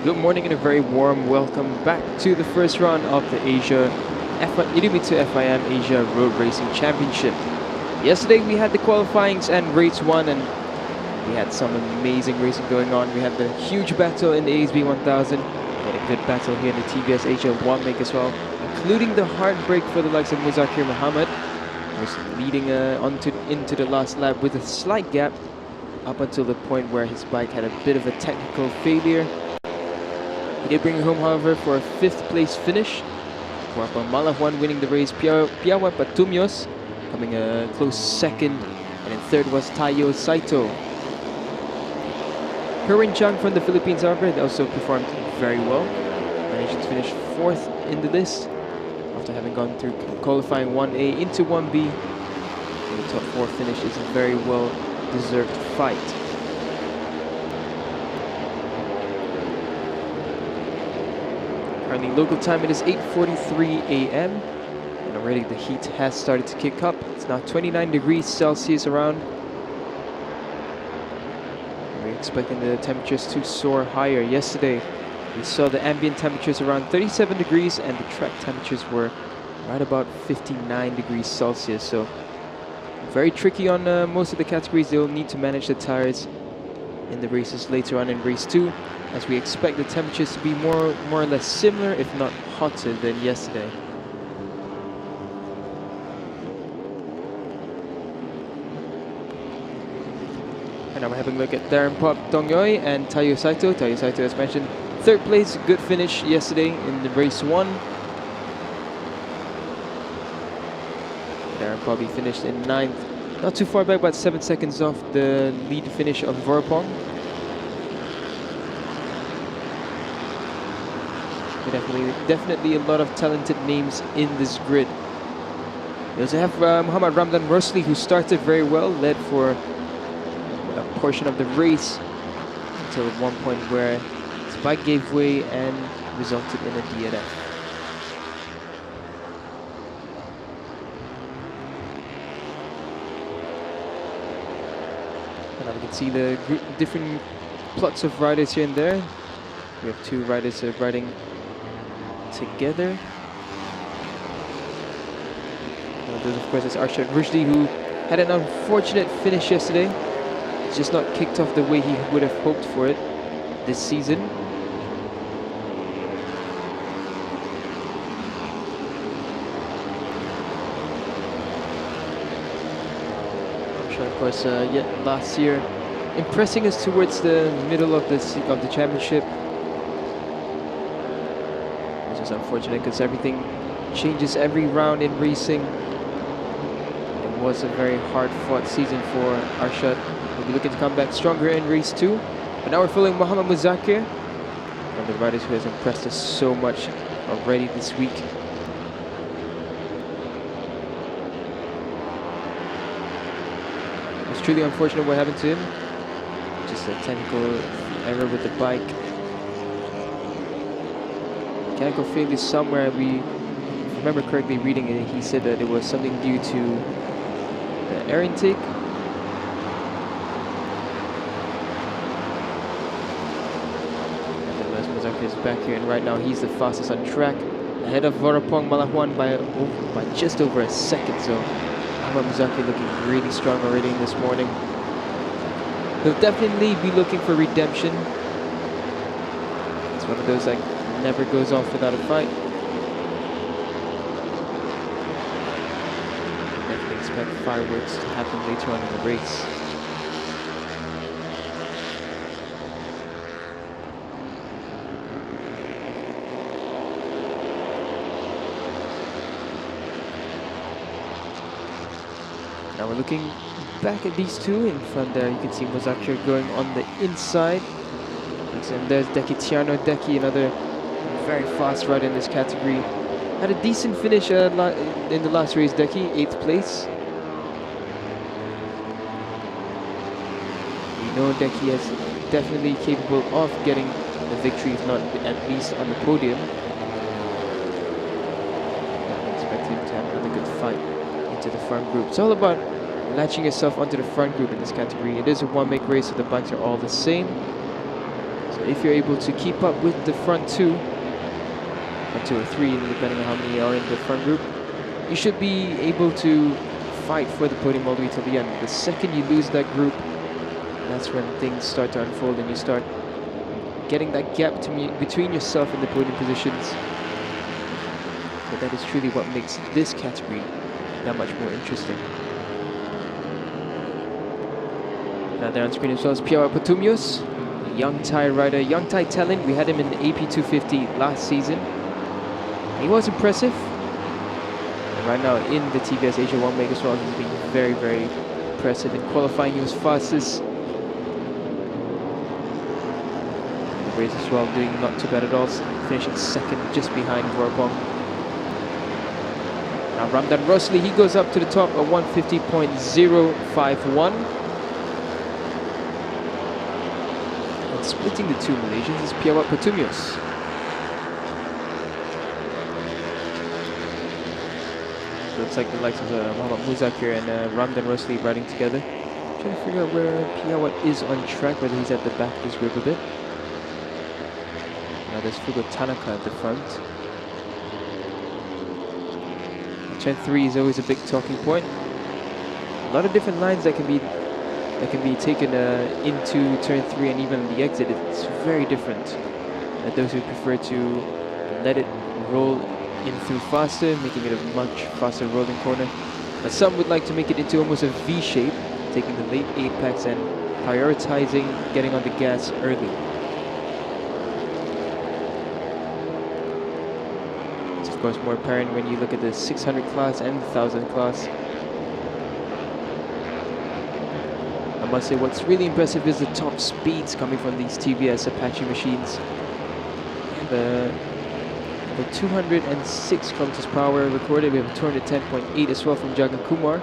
Good morning and a very warm welcome back to the first round of the IDEMITSU FIM Asia Road Racing Championship. Yesterday we had the qualifyings and race 1, and we had some amazing racing going on. We had the huge battle in the ASB 1000, we had a good battle here in the TVS Asia 1 make as well, including the heartbreak for the likes of Muzakir Muhammad, who was leading into the last lap with a slight gap up until the point where his bike had a bit of a technical failure. He did bring it home, however, for a 5th place finish. Whereupon Malahwan winning the race, Piawan Patumyos coming a close 2nd, and in 3rd was Tayo Saito. Kerwin Chang from the Philippines, however, also performed very well, managed to finish 4th in the list after having gone through qualifying 1A into 1B. So the top 4 finish is a very well-deserved fight. Currently local time it is 8:43 a.m. and already the heat has started to kick up. It's now 29 degrees Celsius around. We're expecting the temperatures to soar higher. Yesterday we saw the ambient temperatures around 37 degrees and the track temperatures were right about 59 degrees Celsius. So very tricky on most of the categories. They'll need to manage the tires in the races later on in race 2, as we expect the temperatures to be more or less similar, if not hotter than yesterday. And now we're having a look at Darren Pop Tongyoy and Tayo Saito. Tayo Saito, as mentioned, 3rd place, good finish yesterday in the race 1. Darren Pop finished in 9th, not too far back, about 7 seconds off the lead finish of Vorapong. Definitely a lot of talented names in this grid. We also have Muhammad Ramdan Rosli, who started very well, led for a portion of the race until at one point where his bike gave way and resulted in a DNF. And now we can see the different plots of riders here and there. We have 2 riders riding together. One of those, of course, is Arshad Rushdi, who had an unfortunate finish yesterday. It's just not kicked off the way he would have hoped for it this season. Arshad, of course, yet last year impressing us towards the middle of the championship. It's unfortunate because everything changes every round in racing. It was a very hard-fought season for Arshad. We'll be looking to come back stronger in race 2. But now we're following Muhammad Muzakir, one of the riders who has impressed us so much already this week. It was truly unfortunate what happened to him. Just a technical error with the bike. Mechanical failure somewhere. We remember correctly reading it, he said that it was something due to the air intake. Nevertheless, Muzakir is back here, and right now he's the fastest on track, ahead of Vorapong Malahwan by just over a second. So Ahmad Muzakir looking really strong already this morning. He'll definitely be looking for redemption. It's one of those like never goes off without a fight. Definitely expect fireworks to happen later on in the race. Now we're looking back at these 2 in front there. You can see Muzakir going on the inside. And there's Deki Tiano Deki, another very fast rider in this category. Had a decent finish in the last race, Deki, 8th place. We know Deki is definitely capable of getting the victory, if not at least on the podium. I expect him to have another good fight into the front group. It's all about latching yourself onto the front group in this category. It is a one-make race, so the bikes are all the same. So if you're able to keep up with the front two or three, depending on how many are in the front group, you should be able to fight for the podium all the way till the end. The second you lose that group, that's when things start to unfold and you start getting that gap between yourself and the podium positions. But that is truly what makes this category that much more interesting. Now there on screen as well is Piawa Patumios, a young Thai rider, young Thai talent. We had him in the AP 250 last season. He was impressive. And right now in the TVS Asia 1 Make as well, he's been very, very impressive. In qualifying, he was fastest. The race as well, doing not too bad at all, finishing second just behind Vorapong. Now Ramdan Rosli, he goes up to the top at 150.051. And splitting the two Malaysians is Piawat Patumios. Looks like the likes of Muhammad Muzakir and Ramdan Rosli riding together. Trying to figure out where Piawat is on track, whether he's at the back of his group a bit. Now there's Fugo Tanaka at the front. Turn 3 is always a big talking point. A lot of different lines that can be taken into turn 3 and even the exit. It's very different. Those who prefer to let it roll in through faster, making it a much faster rolling corner. But some would like to make it into almost a V shape, taking the late apex and prioritizing getting on the gas early. It's of course more apparent when you look at the 600 class and the 1000 class. I must say what's really impressive is the top speeds coming from these TVS Apache machines. The 206 kilometers per hour recorded. We have 210.8 as well from Jagan Kumar.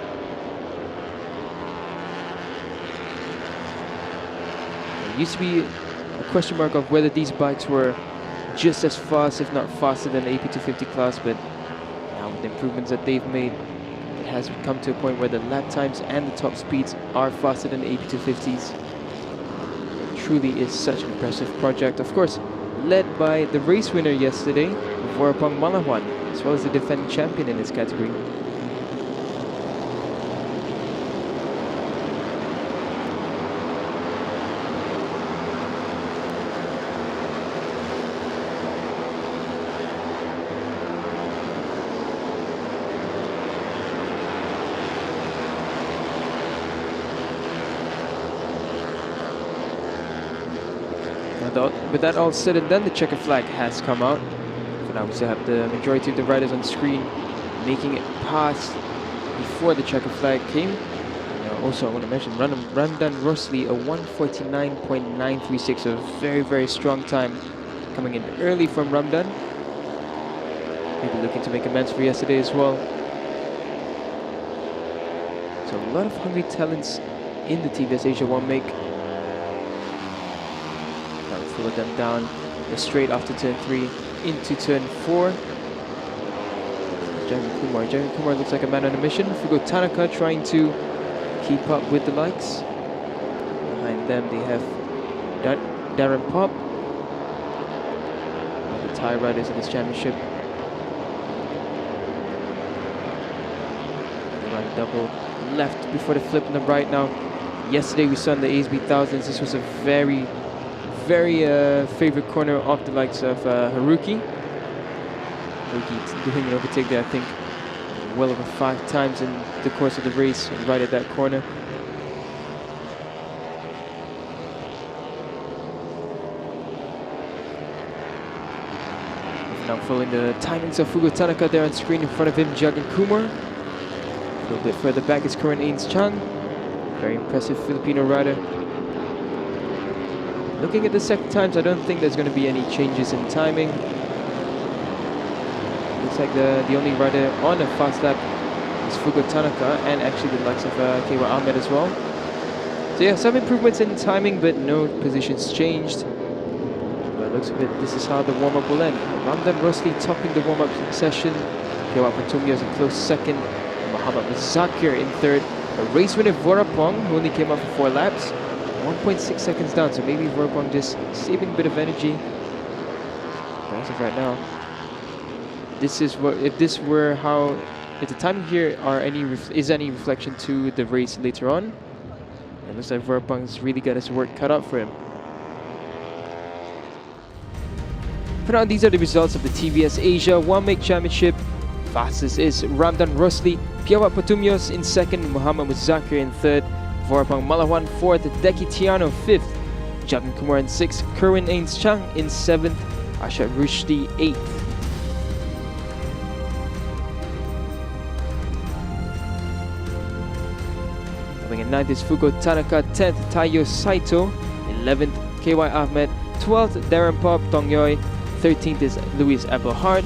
It used to be a question mark of whether these bikes were just as fast, if not faster, than the AP250 class, but now with the improvements that they've made, it has come to a point where the lap times and the top speeds are faster than the AP250s. It truly is such an impressive project. Of course, led by the race winner yesterday, Vorapong Malawan, as well as the defending champion in this category. With that all said and done, the checker flag has come out. For now, we still have the majority of the riders on screen making it past before the checker flag came. And also, I want to mention Ramdan Rosli, a 149.936, a very, very strong time coming in early from Ramdan. Maybe looking to make amends for yesterday as well. So a lot of hungry talents in the TVS Asia 1 Make. Follow them down the straight after turn 3 into turn 4. Jagan Kumar looks like a man on a mission. Fugo Tanaka trying to keep up with the likes. Behind them they have Darren Pop, one of the Thai riders in this championship. They run double left before the flip on the right now. Yesterday we saw in the ASB Thousands, this was a very favorite corner of the likes of Haruki. Haruki doing an overtake there, I think, well over 5 times in the course of the race, right at that corner. Now following the timings of Fugo Tanaka there on screen. In front of him, Jagan Kumar. A little bit further back is Kuran Ains Chan. Very impressive Filipino rider. Looking at the second times, I don't think there's going to be any changes in timing. Looks like the only rider on a fast lap is Fugo Tanaka, and actually the likes of Kewa Ahmed as well. So yeah, some improvements in timing, but no positions changed. But it looks a bit, this is how the warm-up will end. Ramdan Rosli topping the warm-up session. Kewa Patumios in close second. Muhammad Zakir in third. A race winner Vorapong, who only came up for 4 laps. 1.6 seconds down, so maybe Verpong just saving a bit of energy. But as of right now, this is what if the timing here is any reflection to the race later on. It looks like Verpong's really got his work cut out for him. For now, these are the results of the TBS Asia One-Make Championship. Fastest is Ramdan Rosli, Piawat Patumyos in second, Muhammad Muzakir in third, Vorapang Malawan fourth, Deki Tiano fifth, Jatin Kumar in sixth, Kerwin Ains Chang in seventh, Asha Rushdi eighth. Coming in ninth is Fugo Tanaka, 10th Taiyo Saito, 11th KY Ahmed, 12th Darren Pop Tongyoy, 13th is Luis Abelhard,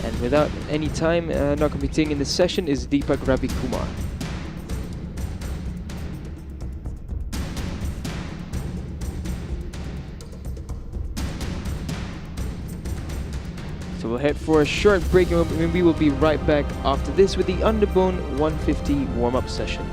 and without any time not competing in the session is Deepak Ravi Kumar. So we'll head for a short break and we will be right back after this with the Underbone 150 warm-up session.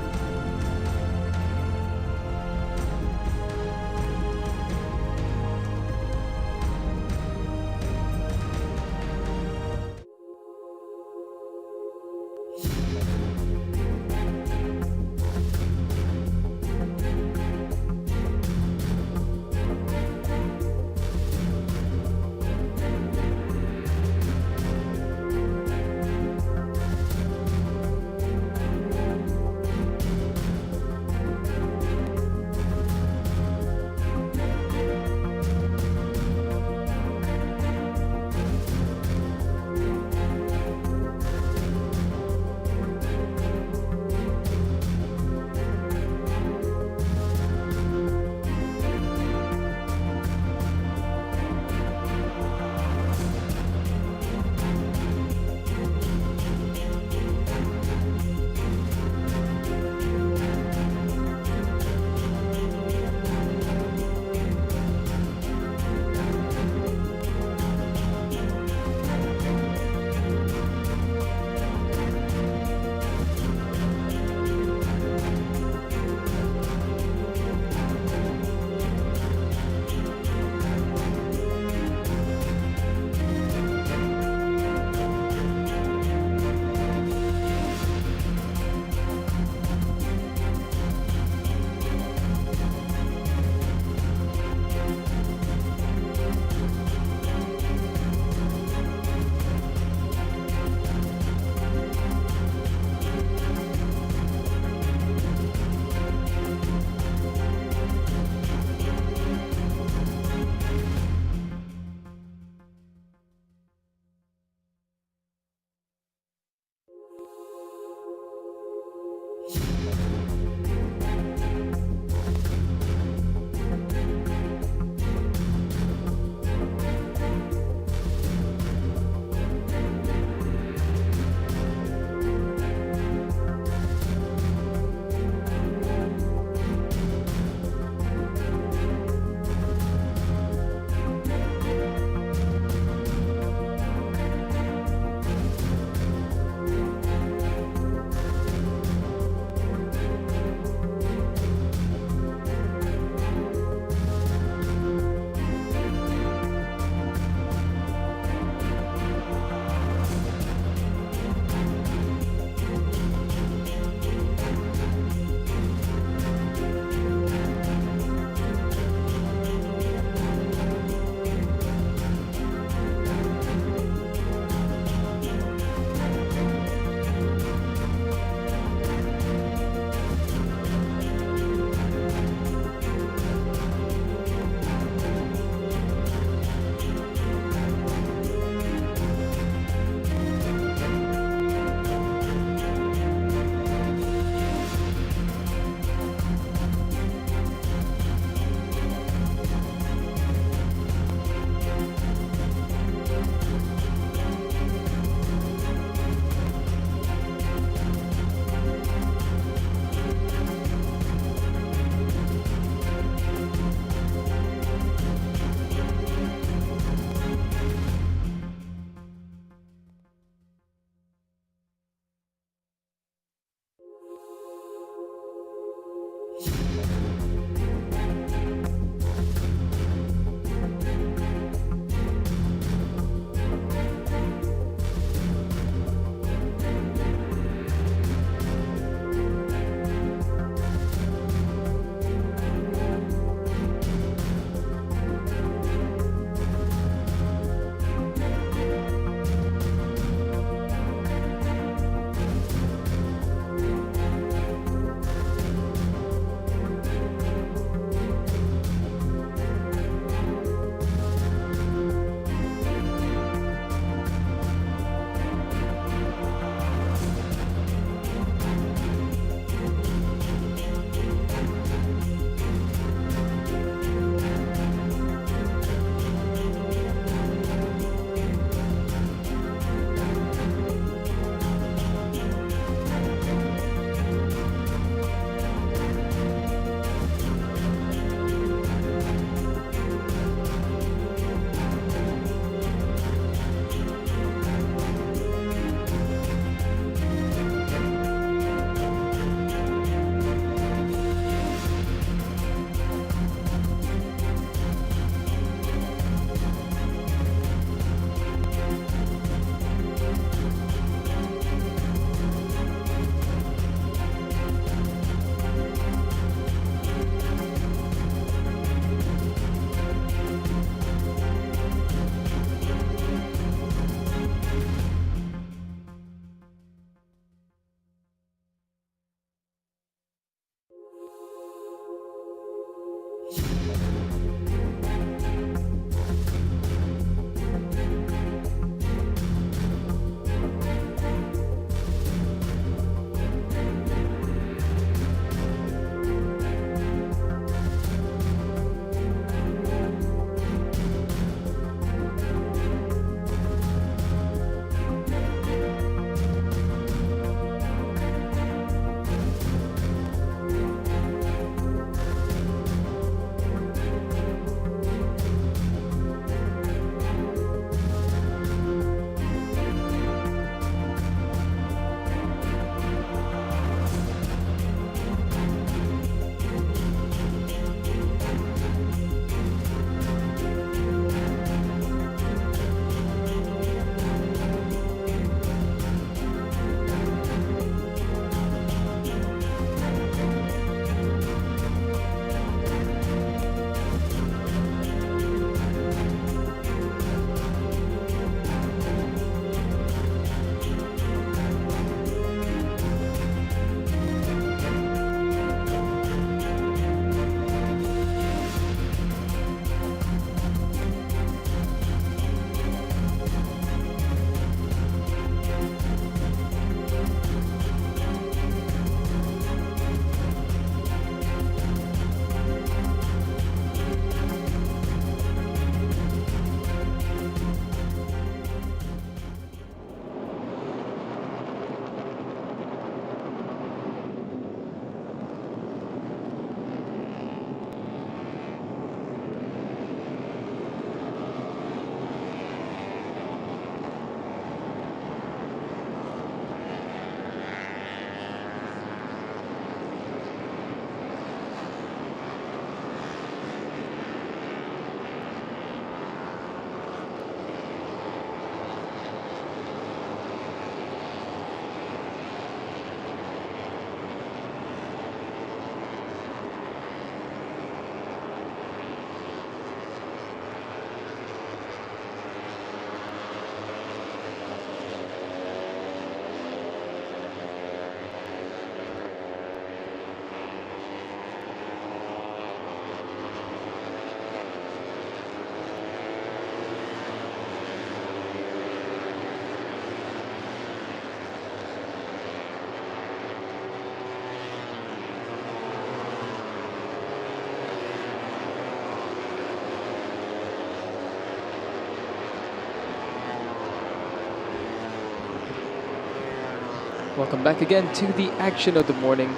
Welcome back again to the action of the morning.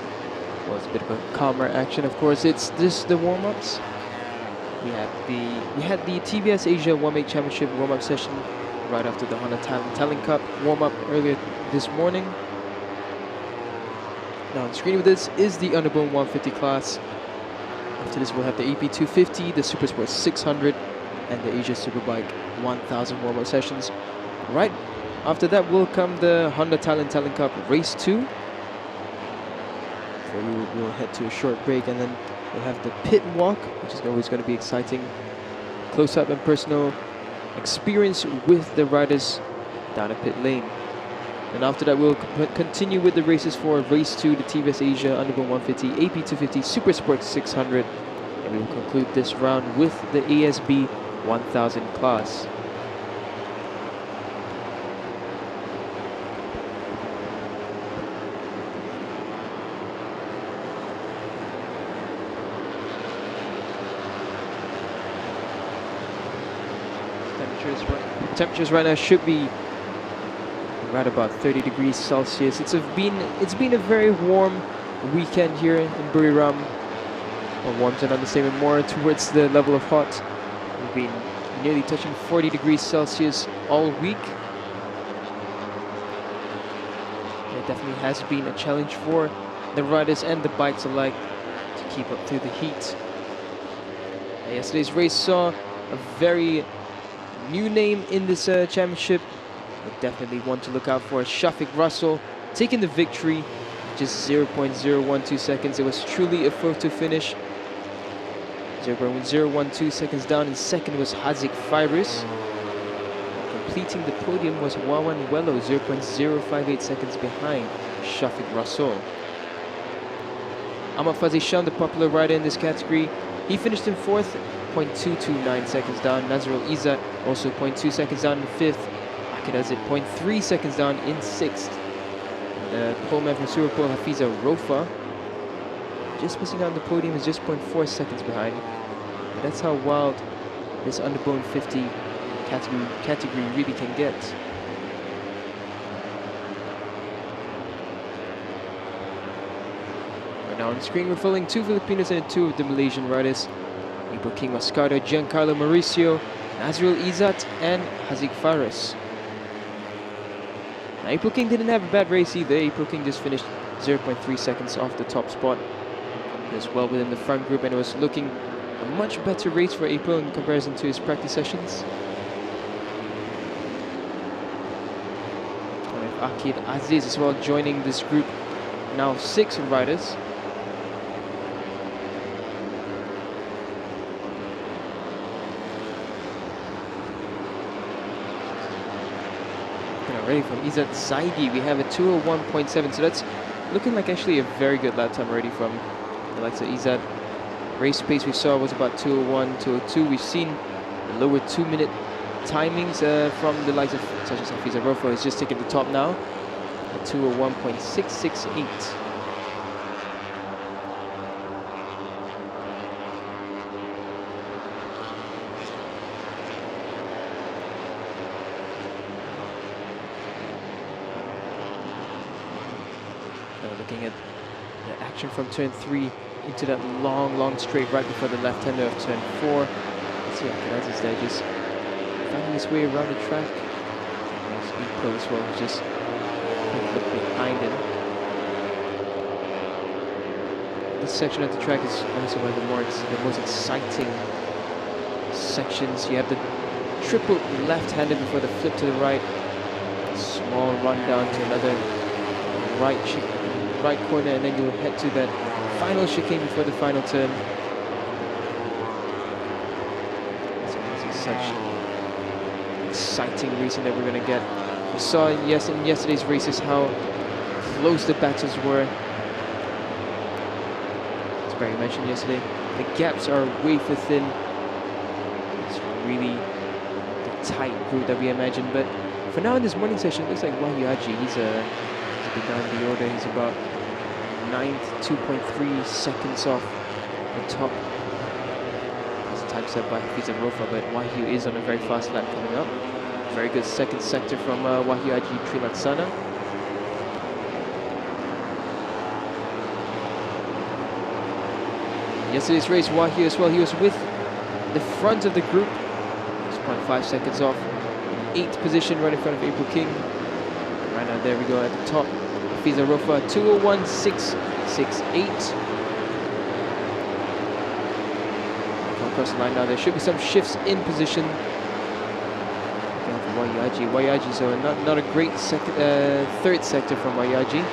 Well, it's a bit of a calmer action, of course. It's just the warm-ups. We had the TBS Asia 1-8 Championship warm-up session right after the Honda Thailand Cup warm-up earlier this morning. Now on screen with this is the Underbone 150 class. After this, we'll have the AP 250, the Super Sport 600, and the Asia Superbike 1000 warm-up sessions. Right after that will come the Honda Thailand Cup Race 2. So we'll head to a short break, and then we'll have the pit walk, which is always going to be exciting. Close-up and personal experience with the riders down a pit lane. And after that, we'll continue with the races for Race 2, the TBS Asia Underbone 150, AP 250, Super Sport 600. And we will conclude this round with the ASB 1000 class. Temperatures right now should be right about 30 degrees Celsius. It's been a very warm weekend here in Buriram. Well, warm's an understatement, more towards the level of hot. We've been nearly touching 40 degrees Celsius all week. It definitely has been a challenge for the riders and the bikes alike to keep up through the heat. Yesterday's race saw a very new name in this championship. But definitely one to look out for. Shafiq Russell taking the victory, just 0.012 seconds. It was truly a photo finish. 0.012 seconds down. And second was Haziq Fairuz. Completing the podium was Wawan Wello, 0.058 seconds behind Shafiq Russell. Ahmad Fazi Shan, the popular rider in this category, he finished in fourth, 0.229 seconds down. Nazrul Izzat also 0.2 seconds down in fifth. Does it 0.3 seconds down in sixth. Poleman from Surapur, Hafiza Rofa, just missing out on the podium, is just 0.4 seconds behind. But that's how wild this Underbone 50 category really can get. Right now on screen, we're following two Filipinos and two of the Malaysian riders. Ibu King Mascado, Giancarlo Mauricio, Nazrul Izzat, and Haziq Fairuz. April King didn't have a bad race either. April King just finished 0.3 seconds off the top spot. He was well within the front group, and it was looking a much better race for April in comparison to his practice sessions. And Akid Aziz as well joining this group. Now 6 riders. Already from Izzat Zaidi, we have a 201.7, so that's looking like actually a very good lap time already from the likes of Izzat. Race pace we saw was about 201, 202. We've seen the lower 2-minute timings from the likes of such as Hafiza Rofa, is just taking the top now at 201.668. Looking at the action from turn 3 into that long straight right before the left-hander of turn 4. Let's see Akid Aziz there just finding his way around the track. Speed Pro as well, just look behind him. This section of the track is also one of the most exciting sections. You have the triple left-hander before the flip to the right. Small run down to another right corner, and then you'll head to that final chicane before the final turn. So such exciting racing that we're going to get. We saw in yesterday's races how close the battles were. As Barry mentioned yesterday, the gaps are wafer thin. It's really the tight group that we imagined. But for now in this morning session, it looks like Wahyu Haji, he's a bit down the order. He's about 9th, 2.3 seconds off the top. That's a time set by Hafiza Rofa, but Wahyu is on a very fast lap coming up. Very good second sector from Wahyu Haji Trilaksana. Yesterday's race, Wahyu as well, he was with the front of the group. Just 0.5 seconds off. 8th position right in front of April King. Right now, there we go at the top. Hafiza Rofa, 2:01.668. Across the line now, there should be some shifts in position. Wayaji, so not a great third sector from Wayaji.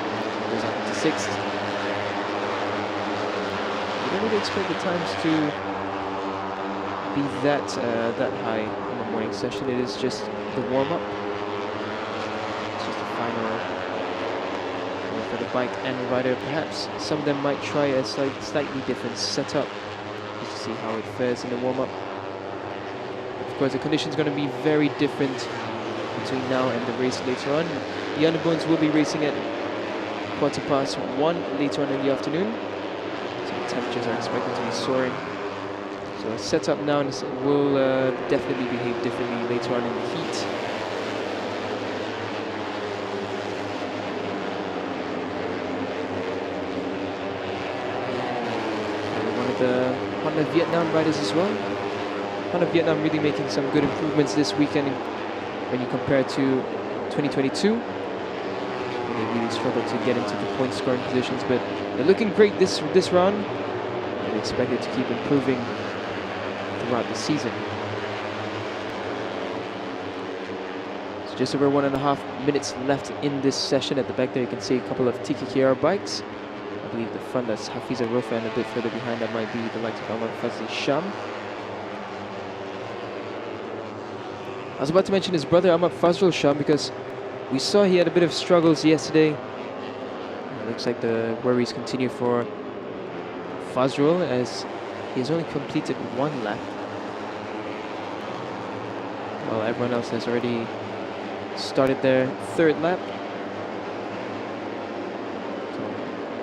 Goes up to 6th. You don't really expect the times to be that high in the morning session. It is just the warm-up. It's just the final for the bike and rider. Perhaps some of them might try a slightly different setup just to see how it fares in the warm-up. Of course, the conditions are going to be very different between now and the race later on. The Underbones will be racing at 1:15 later on in the afternoon. So the temperatures are expected to be soaring. So a setup now will definitely behave differently later on in the heat. And one of the Honda Vietnam riders as well. Honda Vietnam really making some good improvements this weekend when you compare to 2022. They really struggled to get into the point scoring positions, but they're looking great this round. And they expected to keep improving throughout the season. So just over 1.5 minutes left in this session. At the back there you can see a couple of TKKR bikes. I believe the front, that's Hafiza Rofa, and a bit further behind that might be the likes of Ahmad Fazli Sham. I was about to mention his brother Ahmad Fazrul Sham because we saw he had a bit of struggles yesterday. It looks like the worries continue for Fazrul as he has only completed 1 lap, while everyone else has already started their 3rd lap. So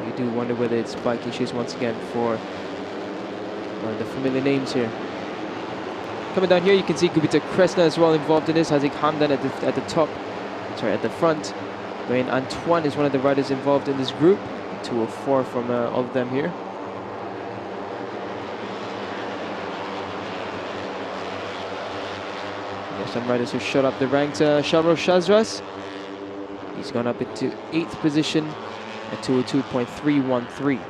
you do wonder whether it's bike issues once again for one of the familiar names here. Coming down here, you can see Gupita Kresna as well involved in this. Haziq Hamdan at the top, sorry, at the front. Wayne Antoine is one of the riders involved in this group. 2:04 from all of them here. There's some riders who shot up the ranks. Shalro Shazras, he's gone up into 8th position at 2:02.313.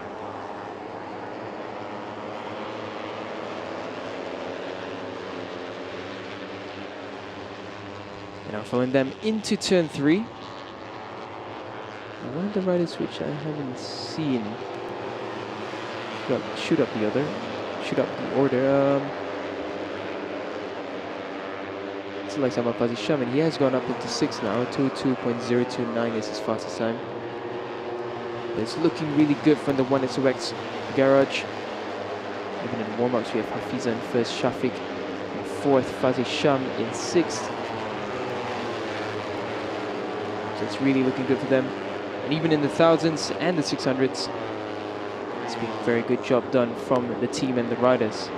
Now following them into turn 3. One of the riders which I haven't seen shoot up the order. It's like Ahmad Fazli Sham, and he has gone up into 6th now. 2:02.029 is his fastest time. But it's looking really good from the 1SOX garage. Even in warm-ups we have Hafiza in 1st, Shafiq in 4th, Fazli Sham in 6th. So it's really looking good for them. And even in the 1000s and the 600s, it's been a very good job done from the team and the riders.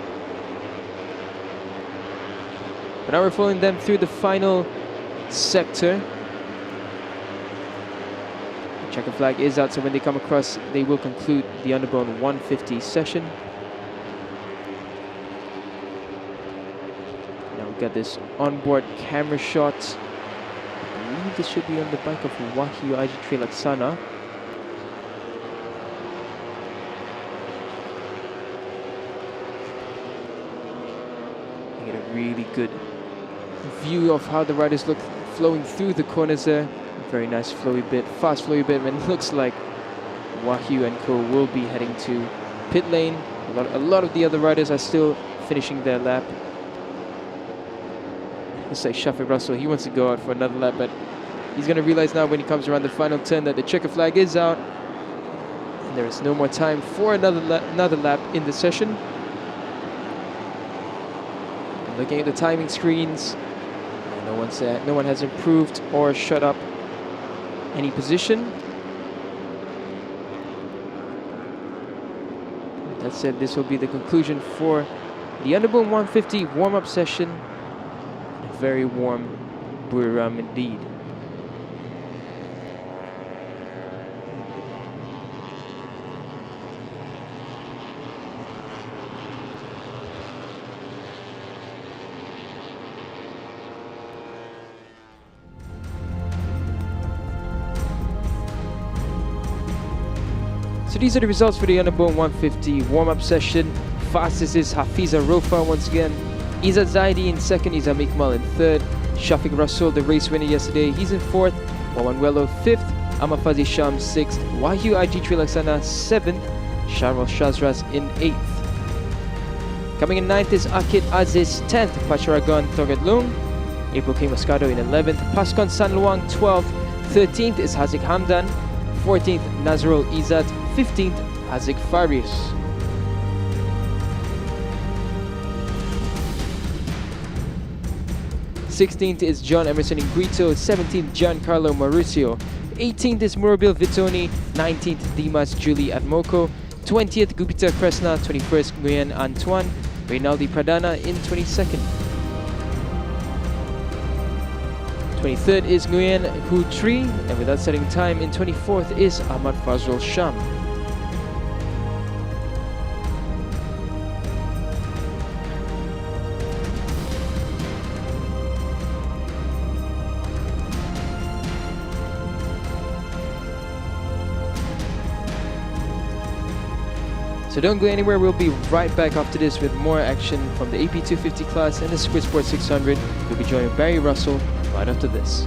But now we're following them through the final sector. The checker flag is out, so when they come across, they will conclude the Underbone 150 session. Now we've got this onboard camera shot. I believe this should be on the bike of Wahyu Ajitri Laksana. You get a really good view of how the riders look flowing through the corners there. Very nice flowy bit, fast flowy bit, and it looks like Wahyu and co will be heading to pit lane. A lot of the other riders are still finishing their lap. Looks like Shafiq Russell, he wants to go out for another lap, but he's going to realize now when he comes around the final turn that the checker flag is out. And there is no more time for another lap in the session. Looking at the timing screens, no one has improved or shut up any position. That said, this will be the conclusion for the Underbone 150 warm-up session. A very warm Buriram indeed. So these are the results for the Underbone 150 warm-up session. Fastest is Hafiza Rofa once again. Izzat Zaidi in second, Izam Iqmal in third. Shafiq Rasul, the race winner yesterday, he's in fourth. Wawanwelo fifth. Amafazi Sham sixth. Wahyu IG Trilaksana seventh. Sharwal Shazras in eighth. Coming in ninth is Akid Aziz 10th. Pacharagon Togadlung. April K. Moscato in 11th. Paskon San Luang 12th. 13th is Hazik Hamdan. 14th Nazrul Izzat. 15th Hazik Farius. 16th is John Emerson Ingrito. 17th Giancarlo Mauricio. 18th is Murabil Vitoni. 19th Dimas Julie Admoko. 20th Gupita Kresna. 21st Nguyen Antoine. Reynaldi Pradana in 22nd. 23rd is Nguyen Hu Tri, and without setting time, in 24th is Ahmad Fazrul Sham. So don't go anywhere, we'll be right back after this with more action from the AP 250 class and the Squid Sport 600. We'll be joining Barry Russell right after this.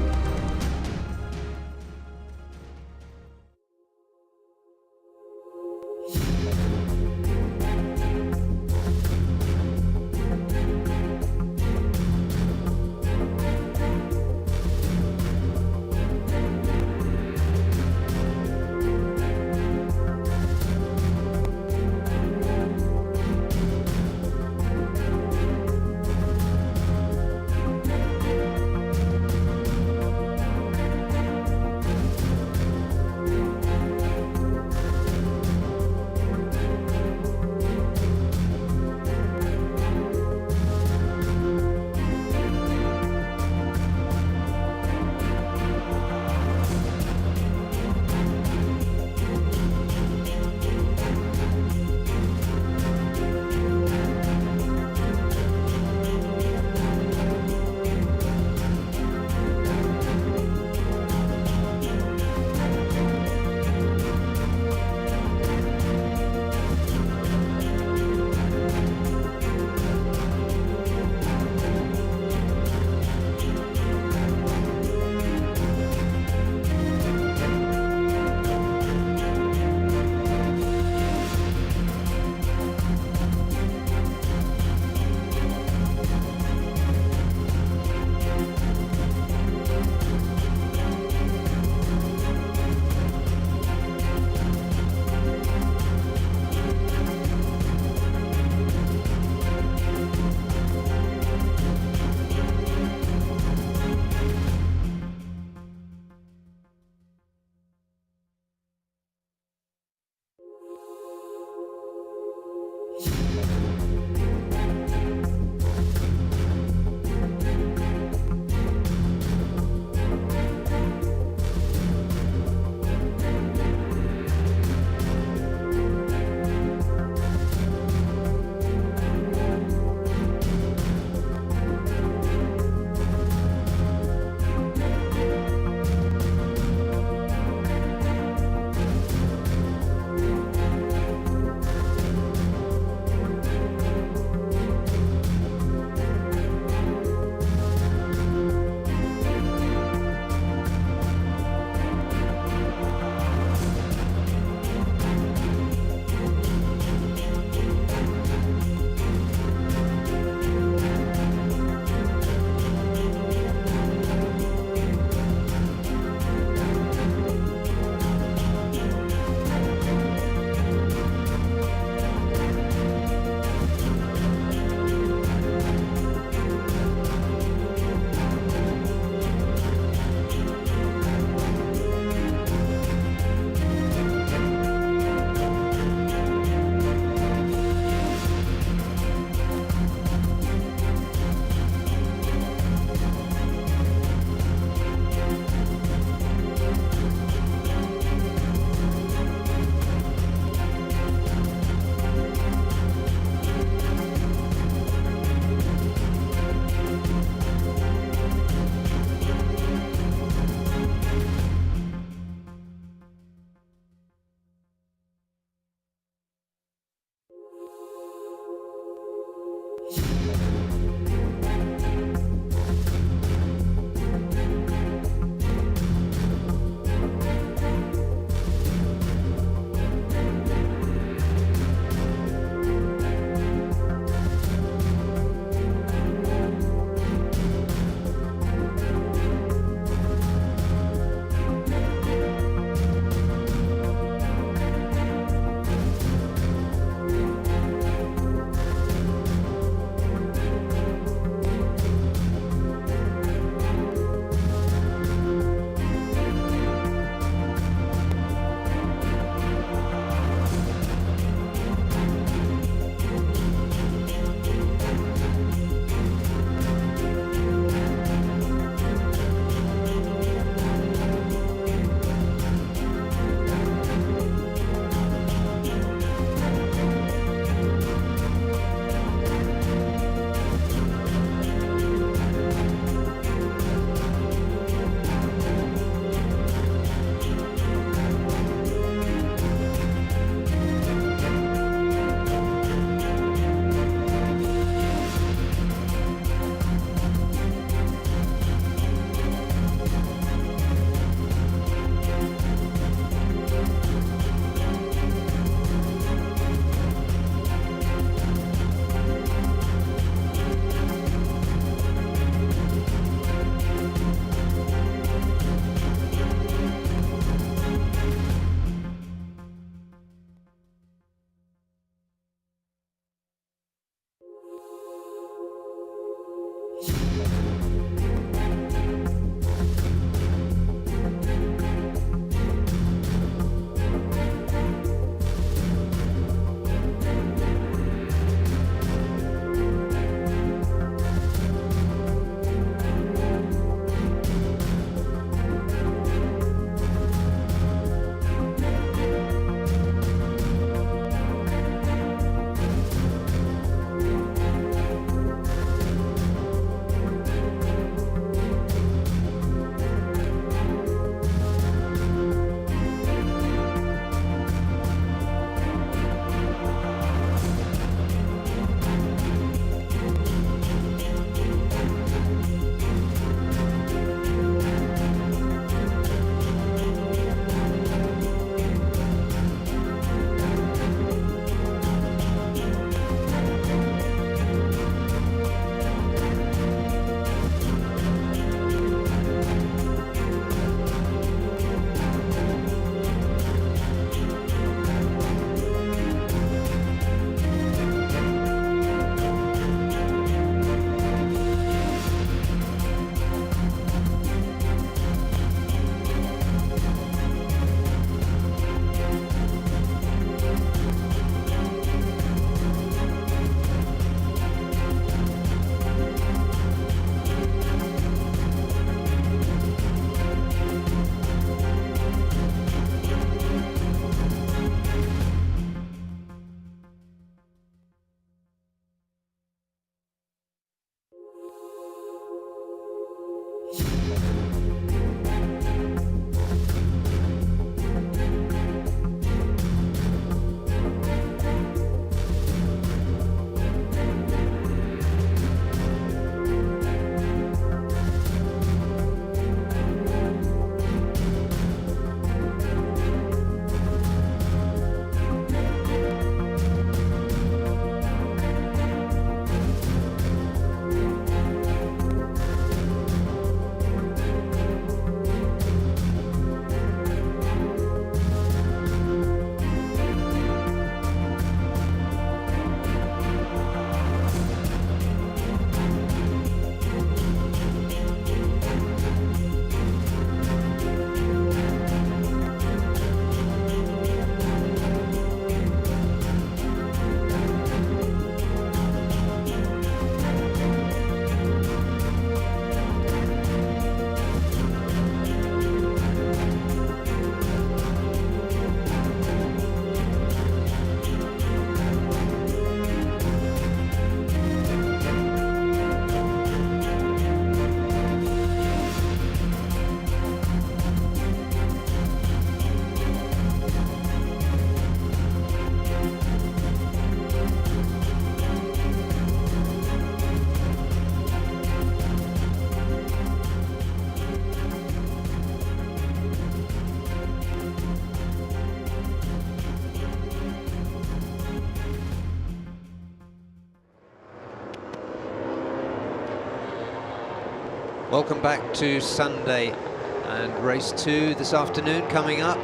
Welcome back to Sunday and race 2 this afternoon coming up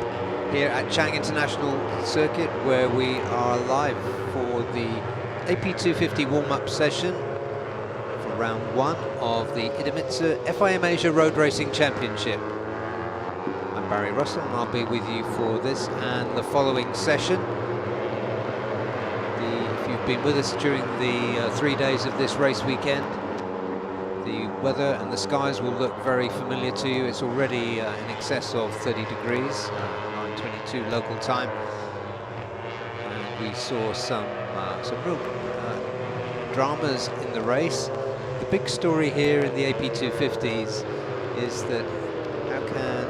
here at Chang International Circuit, where we are live for the AP250 warm-up session for round 1 of the IDEMITSU FIM Asia Road Racing Championship. I'm Barry Russell and I'll be with you for this and the following session. If you've been with us during the 3 days of this race weekend, the weather and the skies will look very familiar to you. It's already in excess of 30 degrees, 9:22 local time. And we saw some real dramas in the race. The big story here in the AP250s is that how can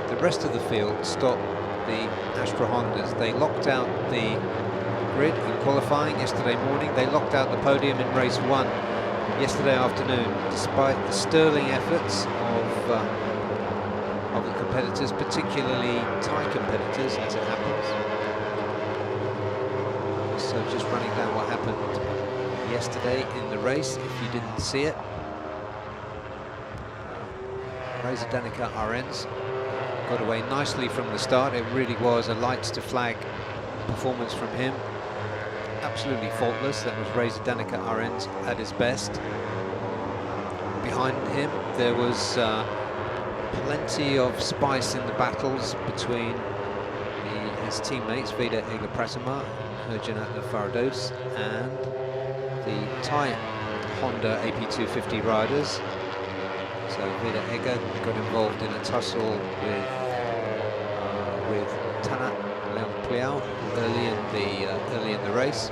the rest of the field stop the Astra Hondas? They locked out the grid in qualifying yesterday morning. They locked out the podium in race 1 yesterday afternoon, despite the sterling efforts of the competitors, particularly Thai competitors, as it happens. So just running down what happened yesterday in the race, if you didn't see it. Reza Danica Arens got away nicely from the start. It really was a lights to flag performance from him. Absolutely faultless. That was Reza Danica Arens at his best. Behind him there was plenty of spice in the battles between his teammates Veda Ega Pratama and Herjanatna Fardos and the Thai Honda AP250 riders. So Veda Ega got involved in a tussle with Tanat Leong early in the race,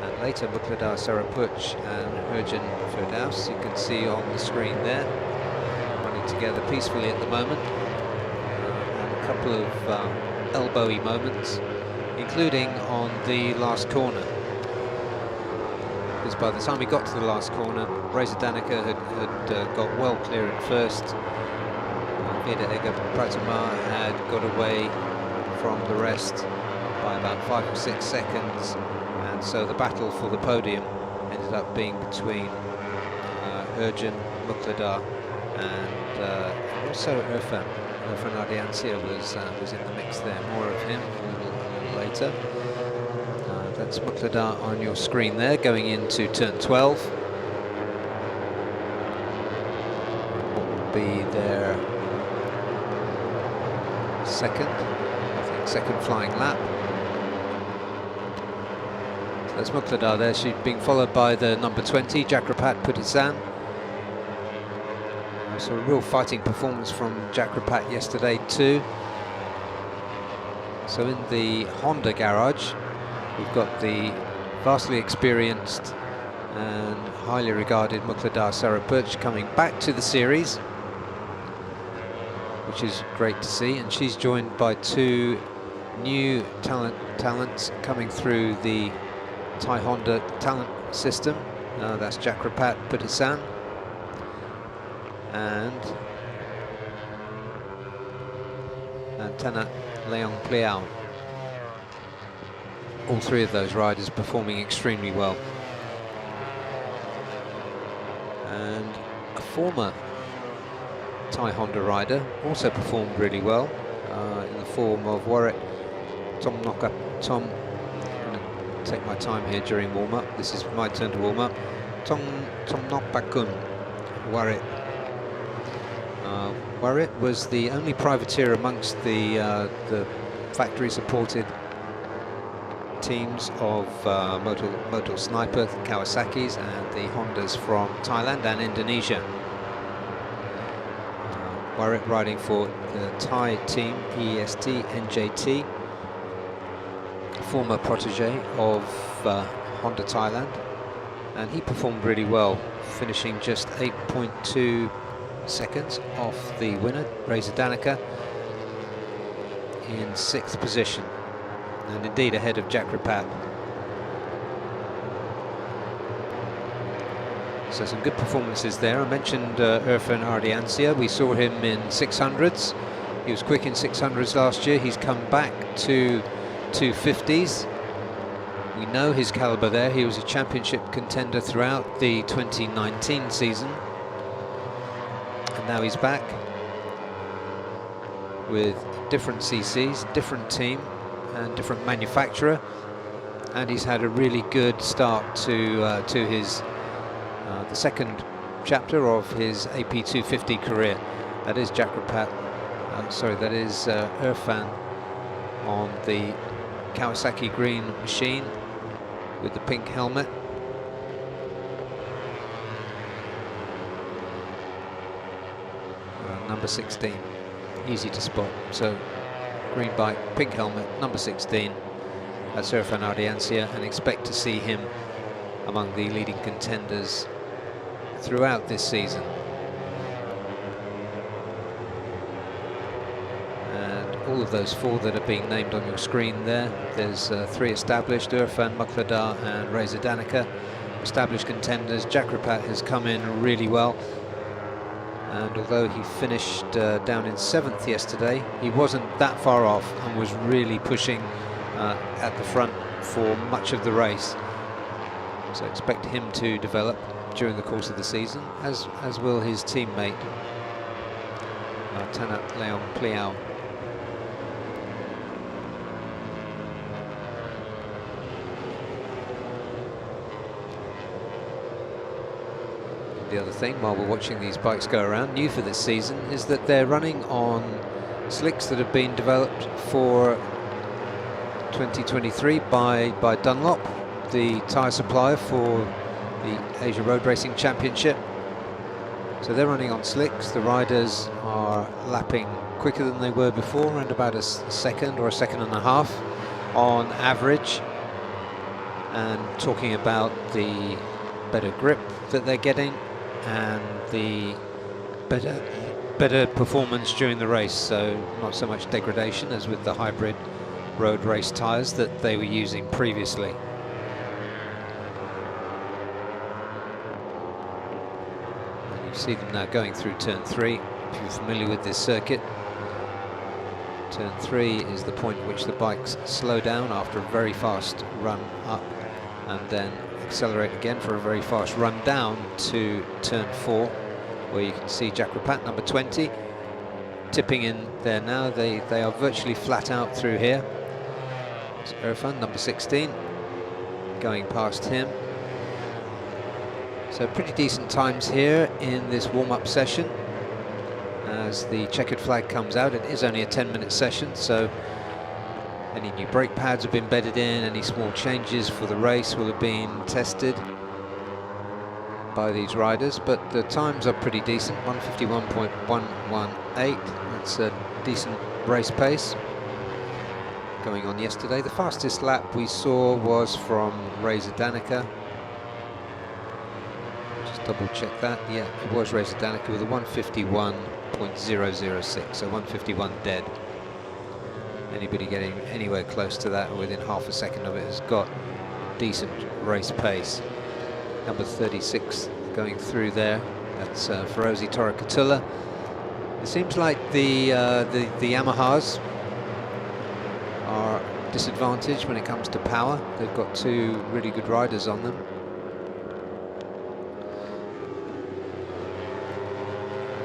and later Mukladar Sarapuch and Herjan Firdaus, you can see on the screen there, running together peacefully at the moment, and a couple of elbowy moments, including on the last corner, because by the time we got to the last corner, Reza Danica had got well clear at first. Veda Ega Pratama had got away from the rest by about 5 or 6 seconds, and so the battle for the podium ended up being between Herjan, Mukladar and also Irfan Ardiancia was in the mix there. More of him a little later. That's Mukladar on your screen there, going into turn 12. What will be their second flying lap. So that's Mukladar there. She's being followed by the number 20, Jakrapat Putisan. So a real fighting performance from Jakrapat yesterday too. So in the Honda garage, we've got the vastly experienced and highly regarded Mukladar Sarapuch coming back to the series, which is great to see, and she's joined by 2 new talents coming through the Thai Honda talent system. That's Jakrapat Putisan and Tanat Leong Pliao. All 3 of those riders performing extremely well. And a former Thai Honda rider also performed really well in the form of Warit Tom. I'm going to take my time here during warm-up. This is my turn to warm up. Tom Nokpakun Warit. Warit was the only privateer amongst the factory-supported teams of Motor Sniper, the Kawasaki's, and the Hondas from Thailand and Indonesia. Warit riding for the Thai team EST NJT, former protege of Honda Thailand, and he performed really well, finishing just 8.2 seconds off the winner, Reza Danica, in 6th position, and indeed ahead of Jakrapat. So some good performances there. I mentioned Irfan Ardiancia. We saw him in 600s. He was quick in 600s last year. He's come back to 250s. We know his caliber there. He was a championship contender throughout the 2019 season. now he's back with different CCs, different team and different manufacturer, and he's had a really good start to his the second chapter of his AP 250 career. That is Jakrapat, that is Irfan on the Kawasaki green machine with the pink helmet. Number 16, easy to spot. So green bike, pink helmet, number 16. That's Irfan Ardiancia, and expect to see him among the leading contenders throughout this season. And all of those four that are being named on your screen there, there's three established, Irfan, Mukhladar and Reza Danica, established contenders. Jakrapat has come in really well, and although he finished down in 7th yesterday, he wasn't that far off and was really pushing at the front for much of the race. So expect him to develop during the course of the season, as will his teammate Tanat Leon Pliao. The other thing, while we're watching these bikes go around, new for this season, is that they're running on slicks that have been developed for 2023 by Dunlop, the tyre supplier for the Asia Road Racing Championship. So they're running on slicks. The riders are lapping quicker than they were before, around about a second or a second and a half on average, and talking about the better grip that they're getting and the better performance during the race. So not so much degradation as with the hybrid road race tyres that they were using previously. And you see them now going through turn 3. If you're familiar with this circuit, turn 3 is the point at which the bikes slow down after a very fast run up, and then accelerate again for a very fast run down to turn 4, where you can see Jakrapat, number 20, tipping in there now. They are virtually flat out through here. It's Irfan, number 16, going past him. So pretty decent times here in this warm-up session. As the checkered flag comes out, it is only a 10-minute session, so any new brake pads have been bedded in, any small changes for the race will have been tested by these riders, but the times are pretty decent. 151.118, that's a decent race pace going on yesterday. The fastest lap we saw was from Reza Danica. Just double check that. Yeah, it was Reza Danica with a 151.006, so 151 dead. Anybody getting anywhere close to that or within half a second of it has got decent race pace. Number 36 going through there, that's Ferozi Torakatullah. It seems like the Yamahas are disadvantaged when it comes to power. They've got two really good riders on them.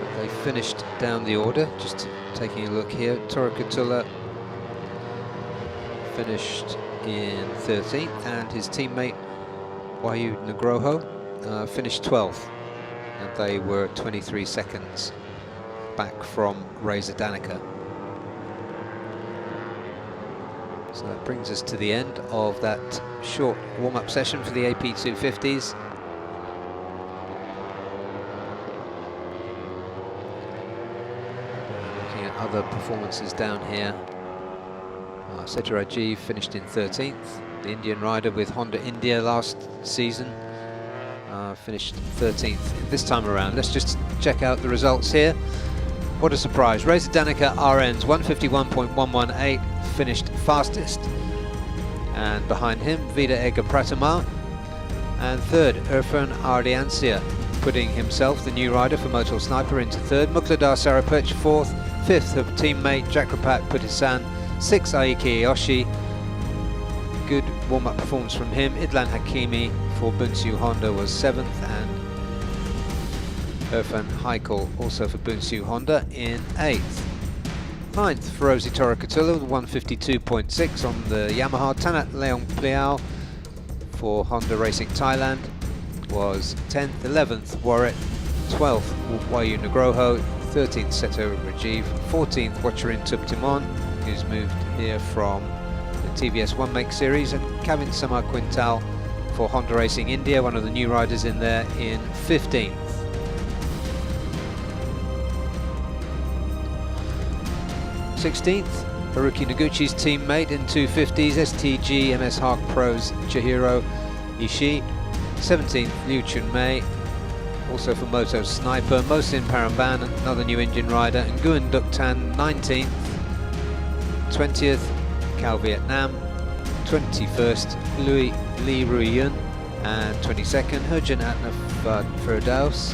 But they finished down the order, just taking a look here. Torakatullah finished in 13th, and his teammate Wahyu Nugroho finished 12th, and they were 23 seconds back from Reza Danica. So that brings us to the end of that short warm-up session for the AP 250s. Looking at other performances down here, Setaraji finished in 13th. The Indian rider with Honda India last season finished 13th this time around. Let's just check out the results here. What a surprise. Reza Danica RN's 151.118 finished fastest, and behind him Vida Ega Pratama, and third Irfan Ardiancia, putting himself, the new rider for Motul Sniper, into third. Mukhladar Sarapach fourth. Fifth, her teammate Jakrapat Putisan. Sixth, Aiki Aoshi. Good warm-up performance from him. Idlan Hakimi for Bunsu Honda was 7th, and Irfan Haikal, also for Bunsu Honda, in 8th. 9th, Ferozi Torakatula with 152.6 on the Yamaha. Tanat Leong Pliao for Honda Racing Thailand was 10th. 11th, Warrit. 12th, Wayu Nugroho. 13th, Seto Rajiv. 14th, Wacharin Tuptimon, who's moved here from the TVS One Make Series, and Kevin Samar Quintal for Honda Racing India, one of the new riders in there, in 15th. 16th, Haruki Noguchi's teammate in 250s, STG MS Hark Pro's Chihiro Ishii. 17th, Liu Chun-mei, also for Moto Sniper. Mohsin Paramban, another new Indian rider, and Nguyen Duc Tan, 19th. 20th, Cal Vietnam. 21st, Lee Ruiyun, and 22nd, Hurjan Atnaf Firdaus,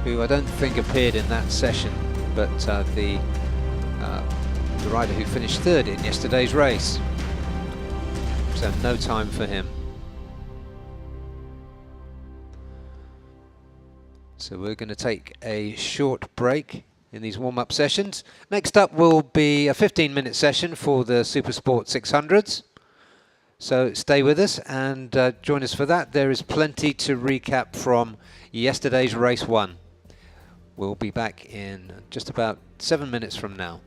who I don't think appeared in that session, but the rider who finished 3rd in yesterday's race. So no time for him. So we're going to take a short break in these warm-up sessions. Next up will be a 15-minute session for the Supersport 600s. So stay with us and join us for that. There is plenty to recap from yesterday's race 1. We'll be back in just about 7 minutes from now.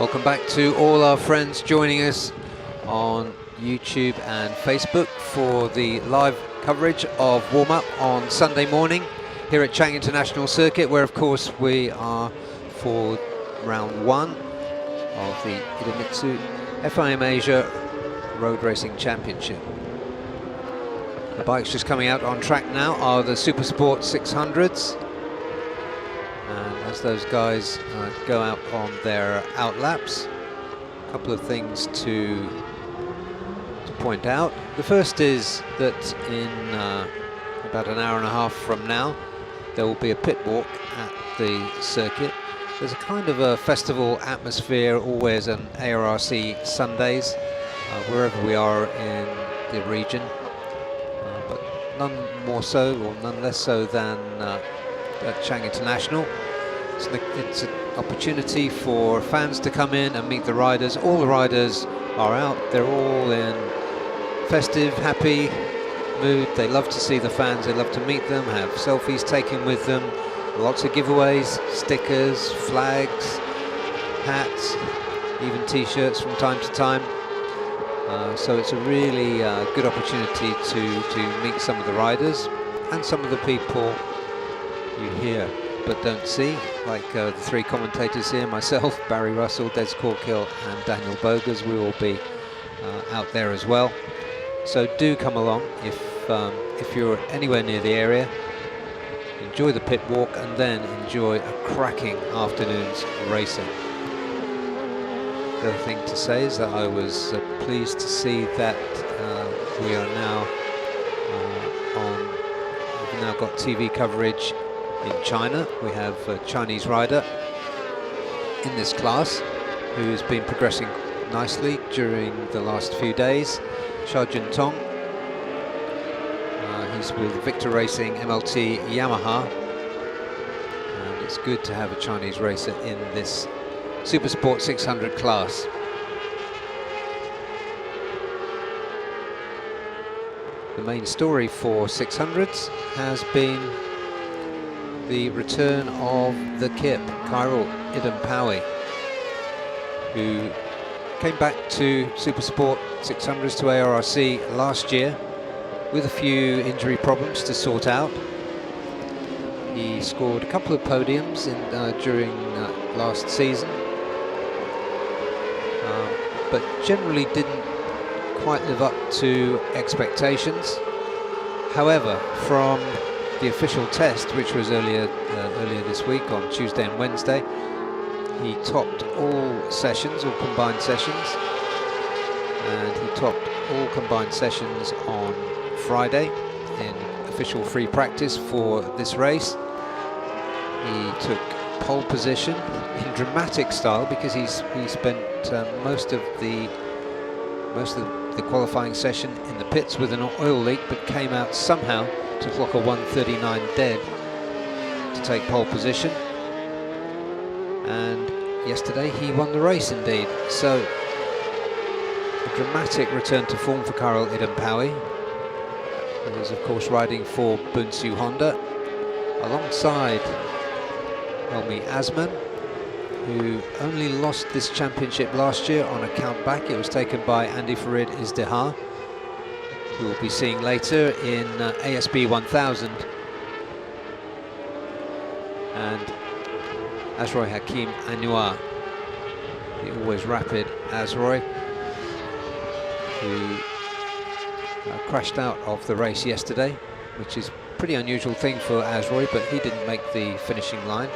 Welcome back to all our friends joining us on YouTube and Facebook for the live coverage of warm-up on Sunday morning here at Chang International Circuit, where of course we are for round 1 of the IDEMITSU FIM Asia Road Racing Championship. The bikes just coming out on track now are the Supersport 600s. And as those guys go out on their out laps, a couple of things to point out. The first is that in about an hour and a half from now, there will be a pit walk at the circuit. There's a kind of a festival atmosphere always on ARRC Sundays, wherever we are in the region, but none more so or none less so than at Chang International. It's an opportunity for fans to come in and meet the riders. All the riders are out, they're all in festive, happy mood. They love to see the fans, they love to meet them, have selfies taken with them, lots of giveaways, stickers, flags, hats, even t-shirts from time to time. So it's a really good opportunity to meet some of the riders and some of the people you hear but don't see, like the 3 commentators here, myself, Barry Russell, Des Corkill and Daniel Bogers. We will be out there as well. So do come along if you're anywhere near the area. Enjoy the pit walk and then enjoy a cracking afternoon's racing. The other thing to say is that I was pleased to see that we are now we've now got TV coverage in China. We have a Chinese rider in this class who has been progressing nicely during the last few days. Sha Jun Tong. He's with Victor Racing MLT Yamaha, and it's good to have a Chinese racer in this Supersport 600 class. The main story for 600s has been the return of the Kip, Kyril Idampawi, who came back to Supersport 600s to ARRC last year with a few injury problems to sort out. He scored a couple of podiums during last season, but generally didn't quite live up to expectations. However, from the official test, which was earlier this week on Tuesday and Wednesday, he topped all sessions, all combined sessions, and he topped all combined sessions on Friday in official free practice for this race. He took pole position in dramatic style because he spent most of the qualifying session in the pits with an oil leak, but came out somehow to clock a 1:39 dead to take pole position. And yesterday he won the race indeed. So a dramatic return to form for Kyril Idampawi, who is of course riding for Bunsu Honda alongside Helmi Asman, who only lost this championship last year on a countback. It was taken by Andy Farid Izdihar, who we'll be seeing later in ASB 1000. And Azroy Hakim Anwar, the always rapid Azroy, who crashed out of the race yesterday, which is a pretty unusual thing for Azroy, but he didn't make the finishing line.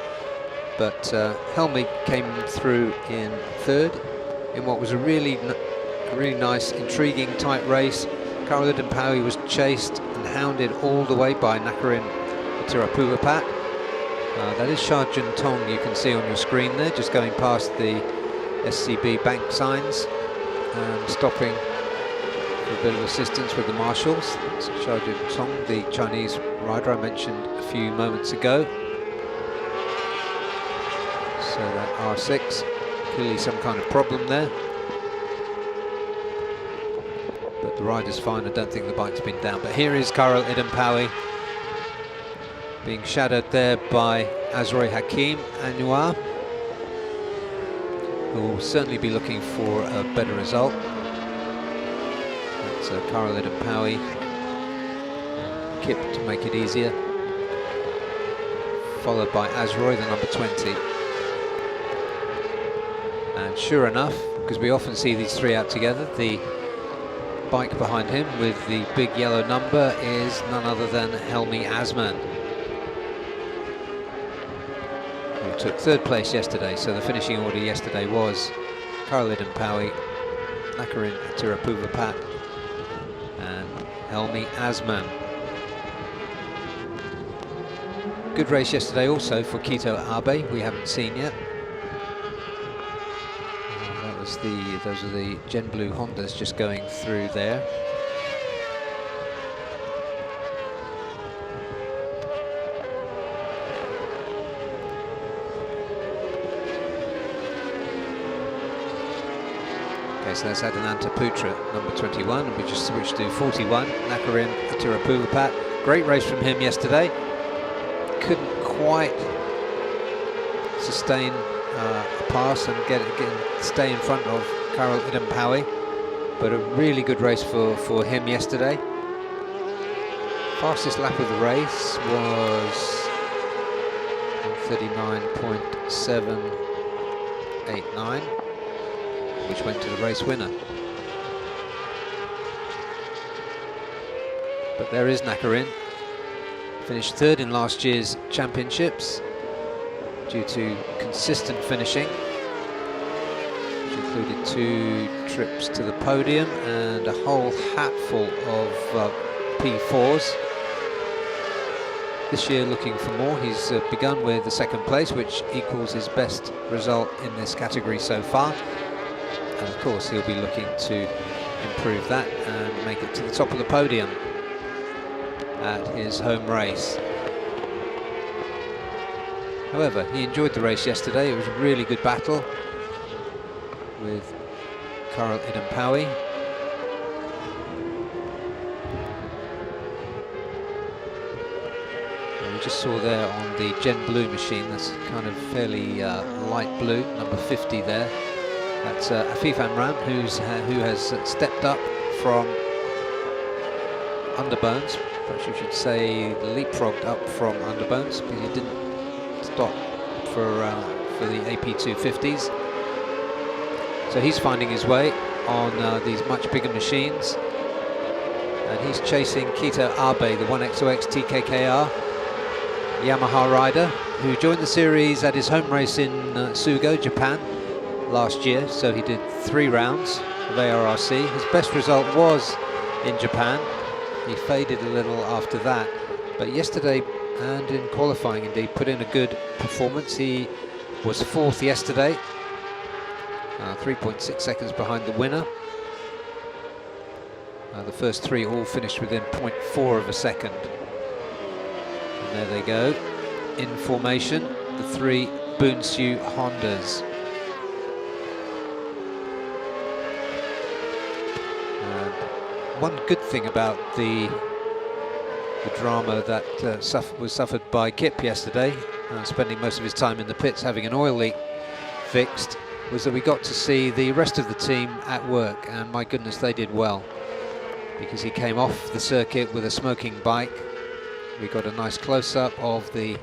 But Helmi came through in 3rd in what was a really nice, intriguing, tight race. Kyril Idampawi was chased and hounded all the way by Nakarin Tirapuvapat. That is Sha Jun Tong, you can see on your screen there, just going past the SCB bank signs and stopping for a bit of assistance with the marshals. That's Sha Jun Tong, the Chinese rider I mentioned a few moments ago. So that R6, clearly some kind of problem there. But the rider's fine, I don't think the bike's been down. But here is Kyril Idampawi being shadowed there by Azroy Hakim Anwar, who'll certainly be looking for a better result. That's Karel Idenpawi. Kip to make it easier. Followed by Azroy, the number 20. And sure enough, because we often see these three out together, the bike behind him with the big yellow number is none other than Helmi Asman, who took third place yesterday. So the finishing order yesterday was Karel Idenpawi, Nakarin Tirapuvapat and Helmi Asman. Good race yesterday also for Kito Abe, we haven't seen yet. Those are the Gen Blue Hondas just going through there. Okay, so that's Adananta Putra, number 21, and we just switched to 41, Nakarin Tirapuvapat. Great race from him yesterday. Couldn't quite sustain a pass and stay in front of Karel Idenpawi, but a really good race for him yesterday. Fastest lap of the race was 39.789, which went to the race winner. But there is Nakarin, finished third in last year's championships due to consistent finishing, which included 2 trips to the podium and a whole hatful of P4s. This year looking for more. He's begun with the 2nd place, which equals his best result in this category so far, and of course he'll be looking to improve that and make it to the top of the podium at his home race. However, he enjoyed the race yesterday. It was a really good battle with Karel Idenpawi. And we just saw there on the Gen Blue machine, that's kind of fairly light blue, number 50 there. That's Afif Amram, who has stepped up from underbones. Perhaps you should say leapfrogged up from underbones, because he didn't stop for the AP250s. So he's finding his way on these much bigger machines, and he's chasing Kito Abe, the 1XOX TKKR Yamaha rider, who joined the series at his home race in Sugo, Japan last year. So he did 3 rounds of ARRC. His best result was in Japan. He faded a little after that, but yesterday and in qualifying indeed put in a good performance. He was 4th yesterday, 3.6 seconds behind the winner. The first 3 all finished within 0.4 of a second. And there they go, in formation, the 3 Bunsu Hondas. And one good thing about the drama that was suffered by Kip yesterday, spending most of his time in the pits having an oil leak fixed, was that we got to see the rest of the team at work, and my goodness, they did well, because he came off the circuit with a smoking bike. We got a nice close-up of the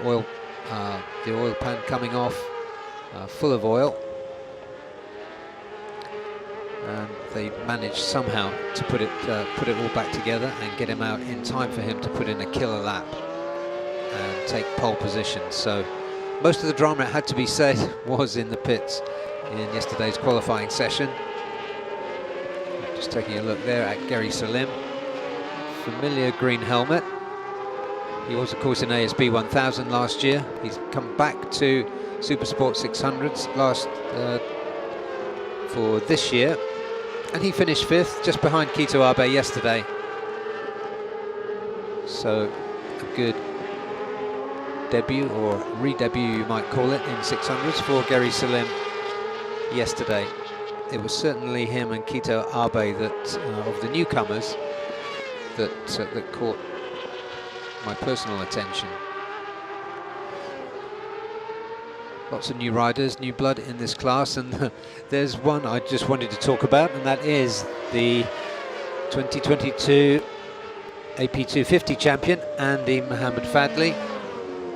oil pan coming off, full of oil, and they managed somehow to put it all back together and get him out in time for him to put in a killer lap and take pole position. So most of the drama, it had to be said, was in the pits in yesterday's qualifying session. Just taking a look there at Gary Salim, familiar green helmet. He was of course in ASB 1000 last year. He's come back to Supersport 600s for this year, and he finished 5th, just behind Kito Abe yesterday. So a good debut, or re-debut you might call it, in 600s for Gary Salim yesterday. It was certainly him and Kito Abe that, of the newcomers, that caught my personal attention. Lots of new riders, new blood in this class, and there's one I just wanted to talk about, and that is the 2022 AP250 champion, Andy Mohammed Fadli,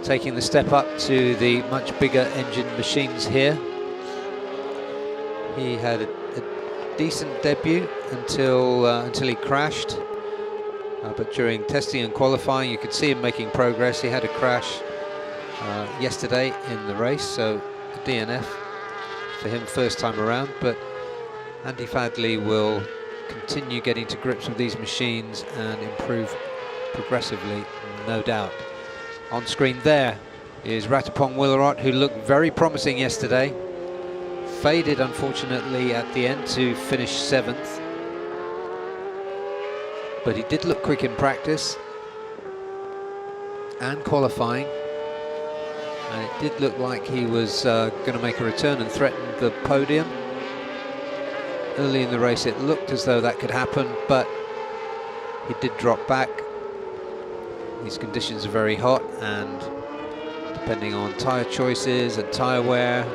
taking the step up to the much bigger engine machines here. He had a decent debut until he crashed, but during testing and qualifying you could see him making progress. He had a crash yesterday in the race, so a DNF for him first time around, but Andy Fadli will continue getting to grips with these machines and improve progressively, no doubt. On screen there is Ratapong Willarot, who looked very promising yesterday. Faded unfortunately at the end to finish 7th, but he did look quick in practice and qualifying, and it did look like he was going to make a return and threaten the podium. Early in the race it looked as though that could happen, but he did drop back. These conditions are very hot, and depending on tyre choices and tyre wear,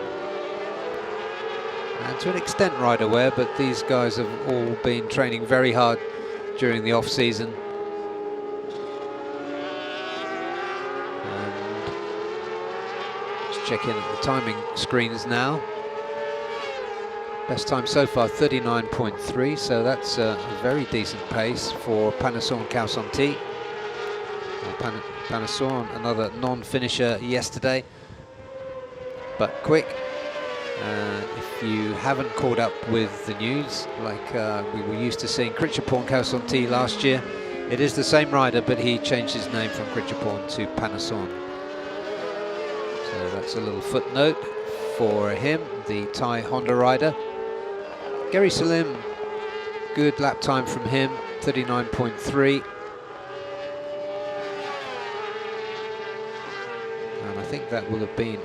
and to an extent rider wear, but these guys have all been training very hard during the off-season. And let's check in at the timing screens now. Best time so far 39.3, so that's a very decent pace for Panasson Kausanti. Panasson, another non-finisher yesterday, but quick. If you haven't caught up with the news, like we were used to seeing Krichapon Kausanti last year, it is the same rider, but he changed his name from Krichapon to Panasson. So that's a little footnote for him, the Thai Honda rider. Gary Salim, good lap time from him, 39.3. And I think that will have been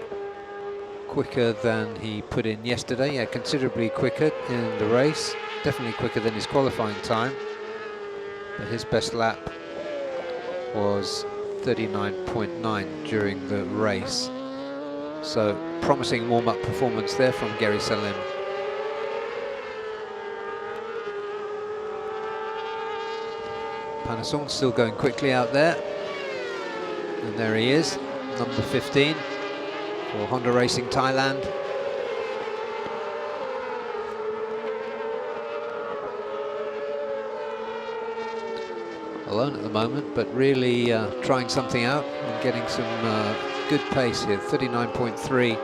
quicker than he put in yesterday. Yeah, considerably quicker in the race, definitely quicker than his qualifying time, but his best lap was 39.9 during the race. So promising warm-up performance there from Gary Salim. Panasson still going quickly out there, and there he is, number 15 for Honda Racing Thailand. Alone at the moment, but really trying something out and getting some good pace here. 39.3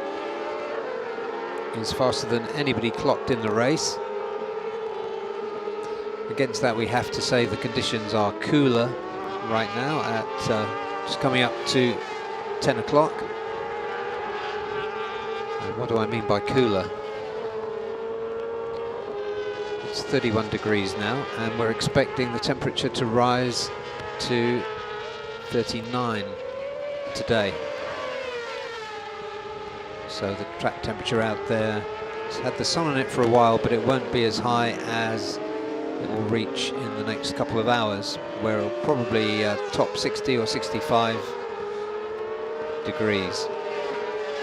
is faster than anybody clocked in the race. Against that, we have to say the conditions are cooler right now at just coming up to 10 o'clock. What do I mean by cooler? It's 31 degrees now, and we're expecting the temperature to rise to 39 today. So the track temperature out there, it's had the sun on it for a while, but it won't be as high as it will reach in the next couple of hours, where it'll probably top 60 or 65 degrees.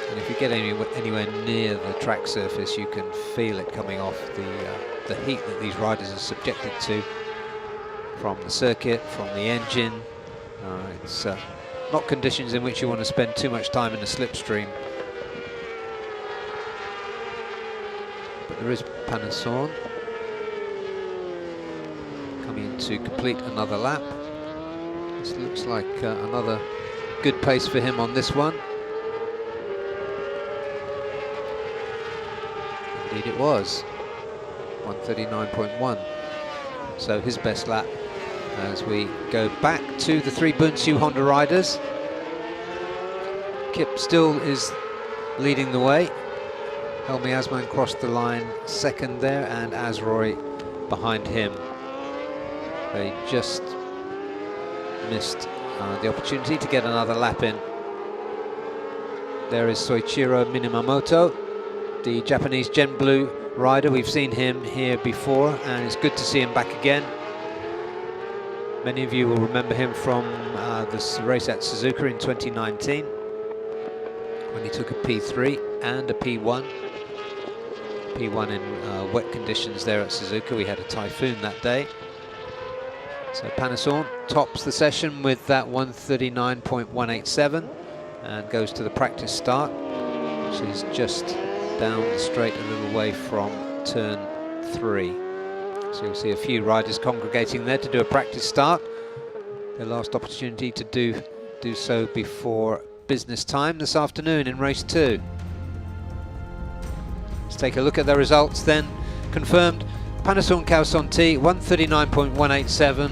And if you get anywhere near the track surface, you can feel it coming off the heat that these riders are subjected to from the circuit, from the engine. It's not conditions in which you want to spend too much time in the slipstream. But there is Panasson coming in to complete another lap. This looks like another good pace for him on this one. Indeed it was, 139.1. So his best lap as we go back to the three Bunsu Honda riders. Kip still is leading the way. Helmi Asman crossed the line second there, and Azroy behind him. They just missed the opportunity to get another lap in. There is Soichiro Minamoto, the Japanese Gen Blue rider. We've seen him here before, and it's good to see him back again. Many of you will remember him from this race at Suzuka in 2019. when he took a P3 and a P1. P1 in wet conditions there at Suzuka. We had a typhoon that day. So Panasson tops the session with that 139.187 and goes to the practice start, which is just down the straight a little way from turn 3. So you'll see a few riders congregating there to do a practice start. Their last opportunity to do so before business time this afternoon in race 2. Let's take a look at the results then. Confirmed, Panasson Khaosan T, 139.187.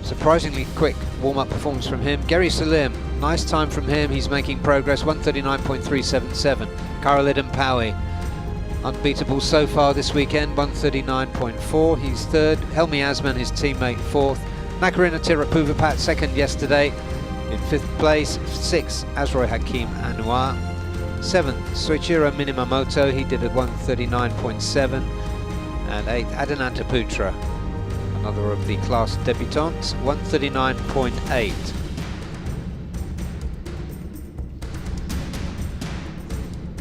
Surprisingly quick warm-up performance from him. Gary Salim, nice time from him. He's making progress, 139.377. Karolidin Paui, unbeatable so far this weekend, 139.4. He's third. Helmi Asman, his teammate, fourth. Nakarina Tirapuvapat, second yesterday. In fifth place, sixth, Azroy Hakim Anwar. Seventh, Soichiro Minimamoto, he did at 139.7. And eighth, Adananta Putra, another of the class debutants, 139.8.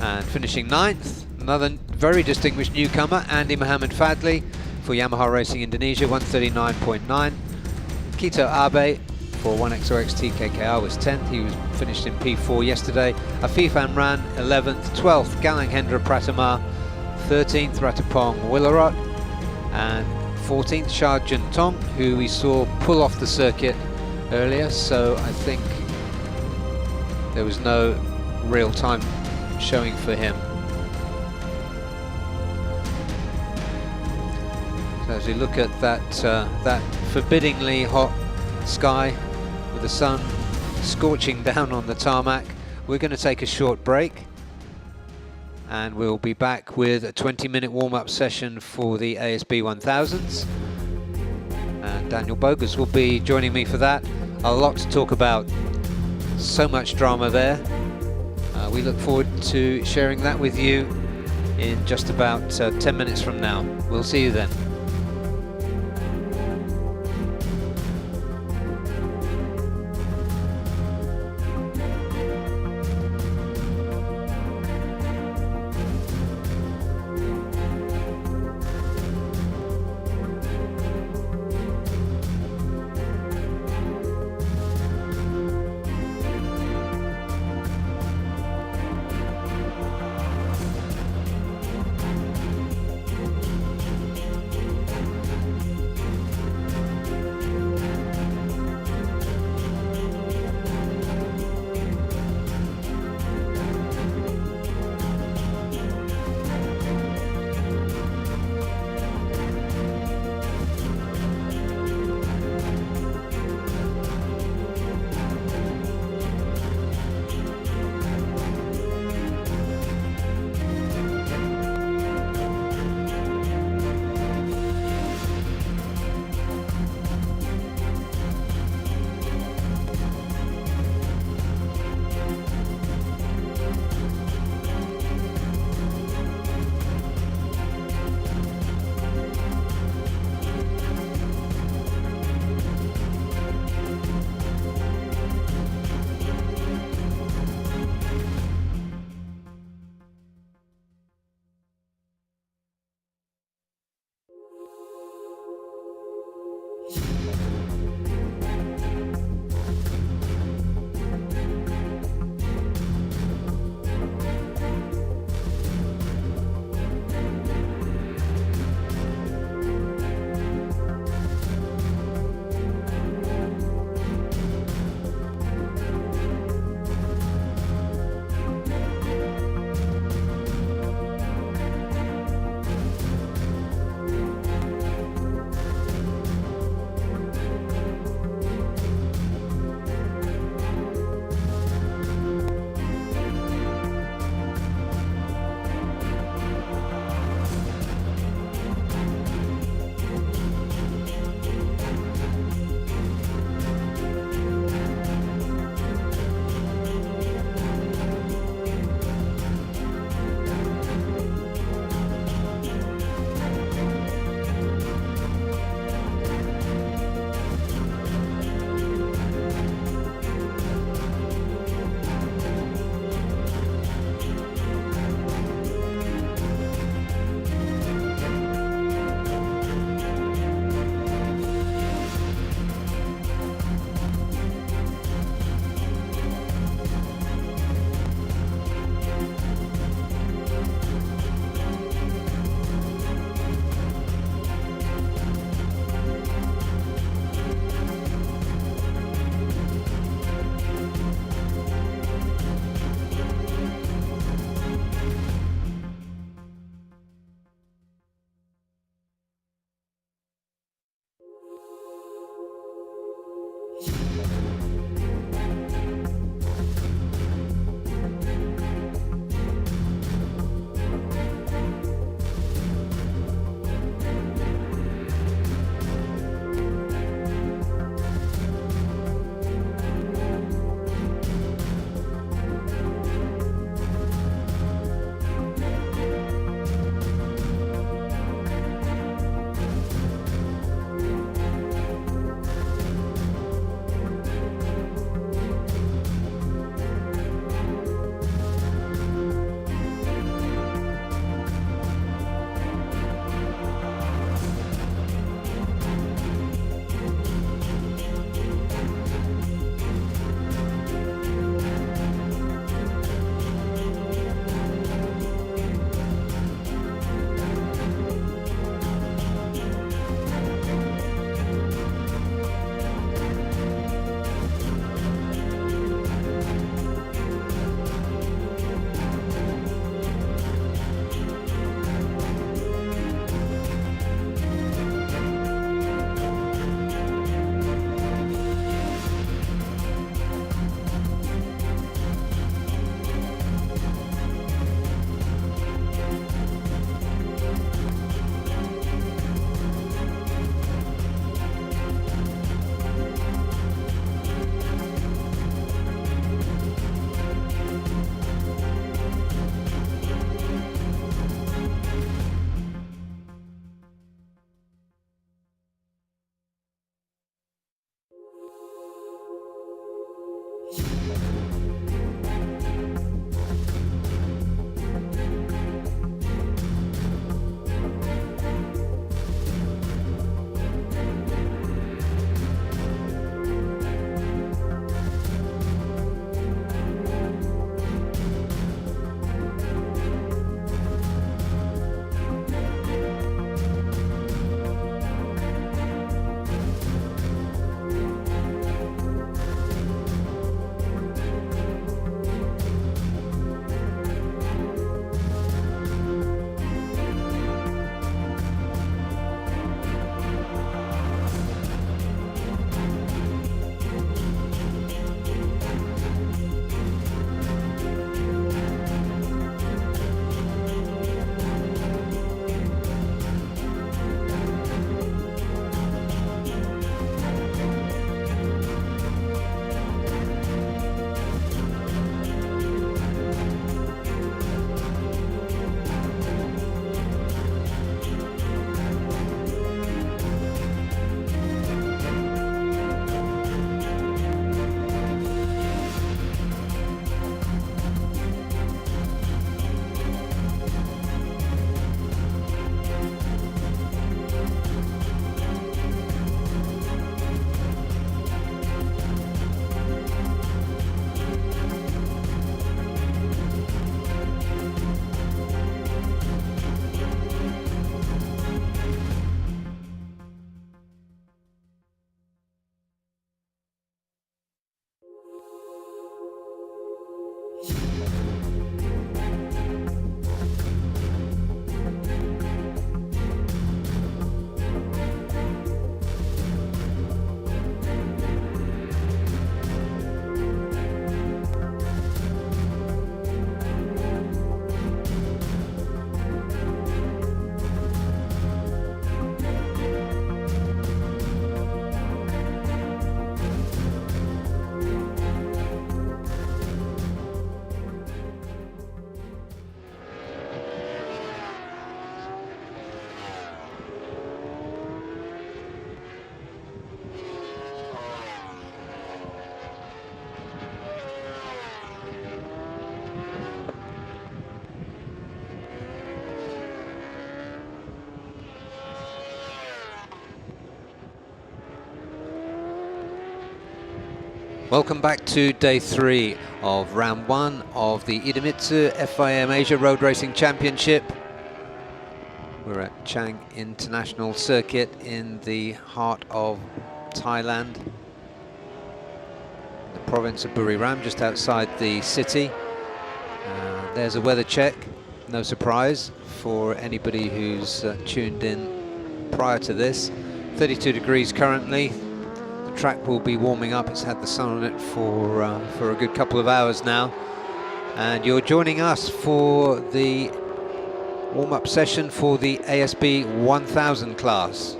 And finishing ninth, another very distinguished newcomer, Andy Mohamed Fadli for Yamaha Racing Indonesia, 139.9. Kito Abe for 1XOX TKKR was 10th. He was finished in P4 yesterday. Afif Amran 11th. 12th, Galang Hendra Pratama. 13th, Ratapong Willarot. And 14th, Shah Juntong, who we saw pull off the circuit earlier, so I think there was no real time showing for him. So as we look at that forbiddingly hot sky with the sun scorching down on the tarmac, we're going to take a short break and we'll be back with a 20-minute warm-up session for the ASB 1000s, and Daniel Bogus will be joining me for that. A lot to talk about, so much drama there. We look forward to sharing that with you in just about 10 minutes from now. We'll see you then. Welcome back to day 3 of round 1 of the IDEMITSU FIM Asia Road Racing Championship. We're at Chang International Circuit in the heart of Thailand, the province of Buriram, just outside the city. There's a weather check, no surprise for anybody who's tuned in prior to this. 32 degrees currently. The track will be warming up. It's had the sun on it for a good couple of hours now, and you're joining us for the warm-up session for the ASB 1000 class.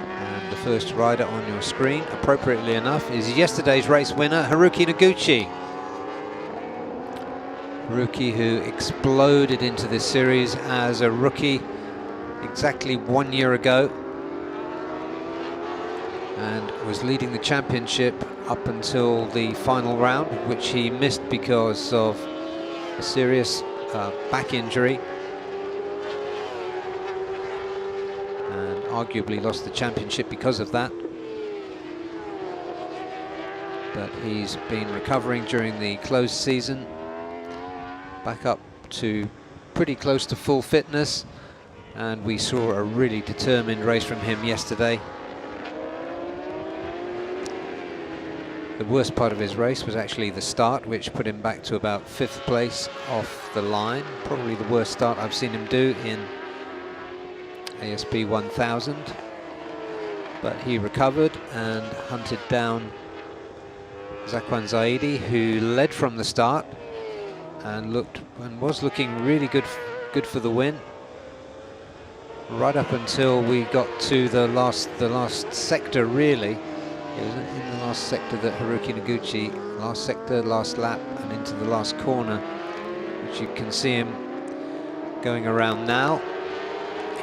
And the first rider on your screen, appropriately enough, is yesterday's race winner, Haruki Noguchi. Haruki, who exploded into this series as a rookie exactly 1 year ago, and was leading the championship up until the final round, which he missed because of a serious back injury, and arguably lost the championship because of that. But he's been recovering during the closed season, back up to pretty close to full fitness, and we saw a really determined race from him yesterday. The worst part of his race was actually the start, which put him back to about 5th place off the line. Probably the worst start I've seen him do in ASB 1000. But he recovered and hunted down Zakwan Zaidi, who led from the start and was looking really good for the win, right up until we got to the last sector. Really, it was in the last sector that Haruki Noguchi, last sector, last lap, and into the last corner, which you can see him going around now.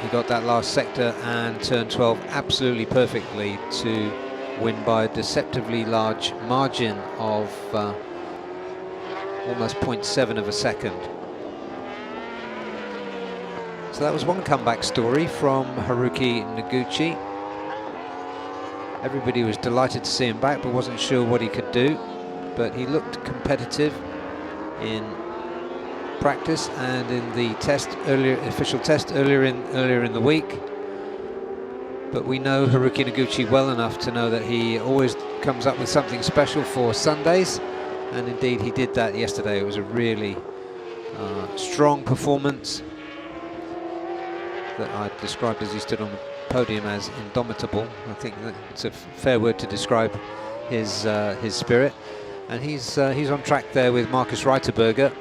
He got that last sector and turned 12 absolutely perfectly to win by a deceptively large margin of almost 0.7 of a second. So that was one comeback story from Haruki Noguchi. Everybody was delighted to see him back, but wasn't sure what he could do. But he looked competitive in practice and in the official test earlier in the week. But we know Haruki Noguchi well enough to know that he always comes up with something special for Sundays, and indeed he did that yesterday. It was a really strong performance that I described as he stood on the podium as indomitable. I think that's a fair word to describe his spirit, and he's on track there with Marcus Reiterberger,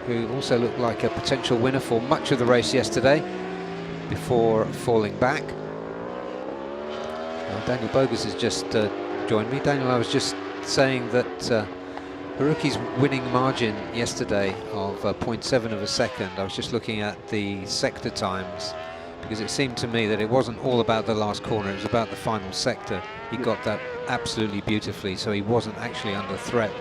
who also looked like a potential winner for much of the race yesterday before falling back. Daniel Bogus has just joined me. Daniel, I was just saying that Haruki's winning margin yesterday of 0.7 of a second, I was just looking at the sector times, because it seemed to me that it wasn't all about the last corner, it was about the final sector. He got that absolutely beautifully, so he wasn't actually under threat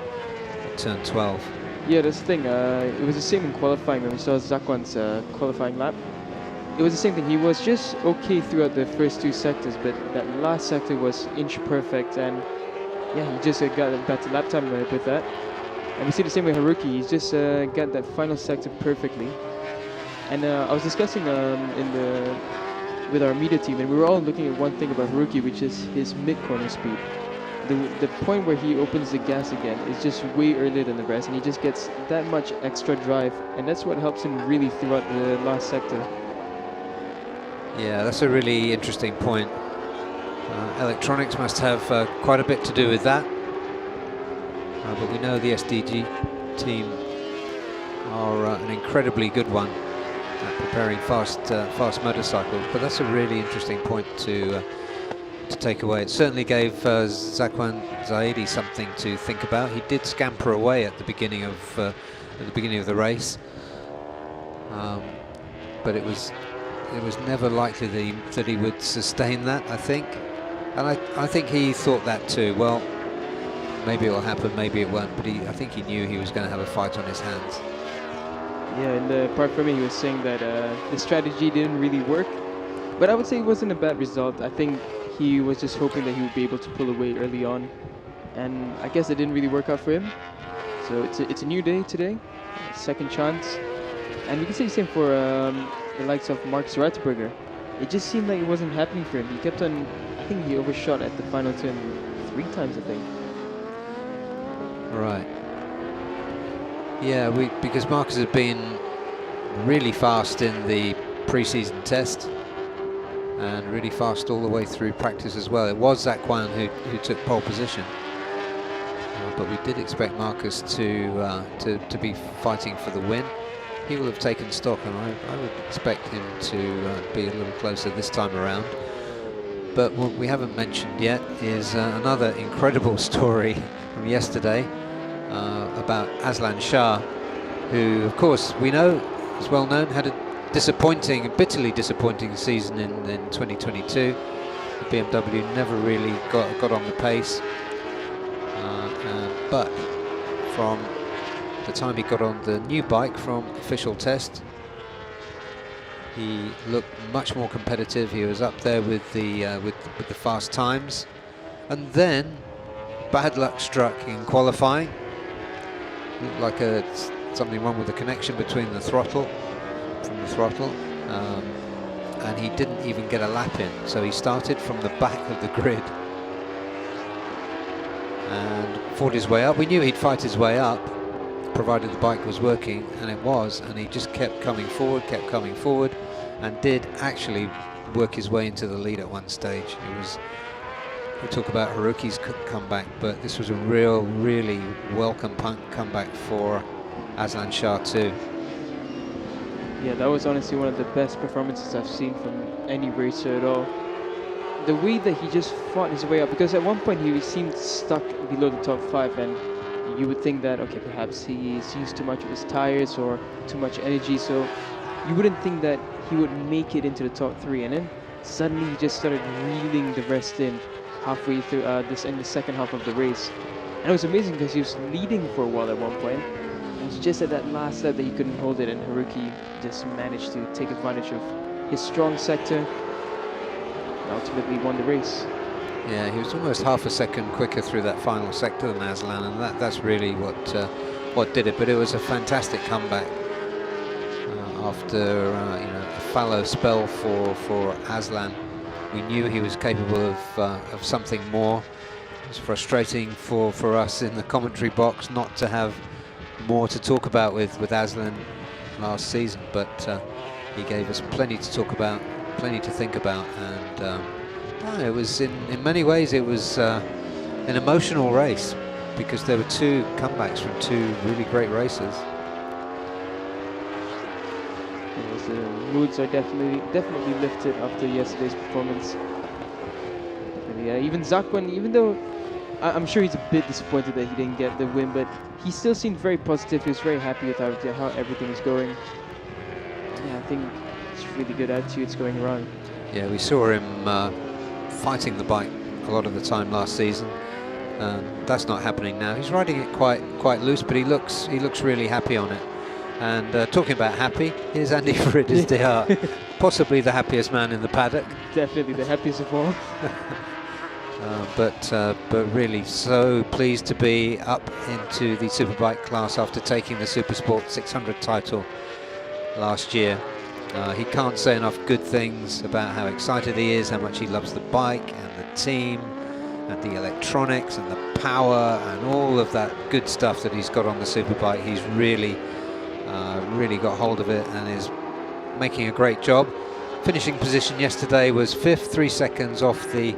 at turn 12. Yeah, that's the thing. It was the same in qualifying when we saw Zakwan's qualifying lap. It was the same thing. He was just okay throughout the first 2 sectors, but that last sector was inch perfect, and yeah, he just got a better lap time with that. And we see the same with Haruki. He's just got that final sector perfectly. And I was discussing with our media team, and we were all looking at one thing about Haruki, which is his mid-corner speed. the point where he opens the gas again is just way earlier than the rest, and he just gets that much extra drive, and that's what helps him really throughout the last sector. Yeah, that's a really interesting point. Electronics must have quite a bit to do with that, but we know the SDG team are an incredibly good one at preparing fast motorcycles. But that's a really interesting point to take away. It certainly gave Zakwan Zaidi something to think about. He did scamper away at the beginning of the race, but it was never likely that he would sustain that, I think. And I think he thought that too. Well, maybe it will happen, maybe it won't. But I think he knew he was going to have a fight on his hands. Yeah, and apart from it, he was saying that the strategy didn't really work. But I would say it wasn't a bad result. I think he was just hoping that he would be able to pull away early on. And I guess it didn't really work out for him. So it's a new day today, second chance. And we can say the same for the likes of Marcus Ratzenberger. It just seemed like it wasn't happening for him. He kept on, I think he overshot at the final turn 3 times, I think. Right. Yeah, because Marcus has been really fast in the pre-season test and really fast all the way through practice as well. It was Zakwan who took pole position, but we did expect Marcus to be fighting for the win. He will have taken stock, and I would expect him to be a little closer this time around. But what we haven't mentioned yet is another incredible story from yesterday about Aslan Shah, who, of course, we know is well known, had a bitterly disappointing season in 2022. The BMW never really got on the pace, but from the time he got on the new bike from official test, he looked much more competitive. He was up there with the fast times, and then bad luck struck in qualifying. Looked like something wrong with the connection between the throttle, and he didn't even get a lap in. So he started from the back of the grid and fought his way up. We knew he'd fight his way up, provided the bike was working, and it was, and he just kept coming forward, and did actually work his way into the lead at one stage. We talk about Haruki's comeback, but this was a really welcome comeback for Aslan Shah too. Yeah, that was honestly one of the best performances I've seen from any racer at all. The way that he just fought his way up, because at one point he seemed stuck below the top 5, and you would think that, okay, perhaps he's used too much of his tires or too much energy, so you wouldn't think that he would make it into the top 3, and then suddenly he just started reeling the rest in halfway through in the second half of the race. And it was amazing because he was leading for a while at one point. It was just at that last lap that he couldn't hold it, and Haruki just managed to take advantage of his strong sector and ultimately won the race. Yeah, he was almost half a second quicker through that final sector than Aslan, and that's really what did it. But it was a fantastic comeback after a fallow spell for Aslan. We knew he was capable of something more. It was frustrating for us in the commentary box not to have more to talk about with Aslan last season, but he gave us plenty to talk about, plenty to think about, and it was in many ways it was an emotional race because there were 2 comebacks from 2 really great racers. The moods are definitely lifted after yesterday's performance. Yeah, even Zakwan, even though I'm sure he's a bit disappointed that he didn't get the win, but he still seemed very positive. He was very happy with how everything was going. Yeah, I think it's really good attitudes going around. Yeah, we saw him fighting the bike a lot of the time last season. That's not happening now. He's riding it quite loose, but he looks really happy on it. And talking about happy, here's Andy Fridis de Hart, possibly the happiest man in the paddock. Definitely the happiest of all. But really so pleased to be up into the Superbike class after taking the Supersport 600 title last year. He can't say enough good things about how excited he is, how much he loves the bike and the team and the electronics and the power and all of that good stuff that he's got on the superbike. He's really got hold of it and is making a great job. Finishing position yesterday was 5th, 3 seconds off the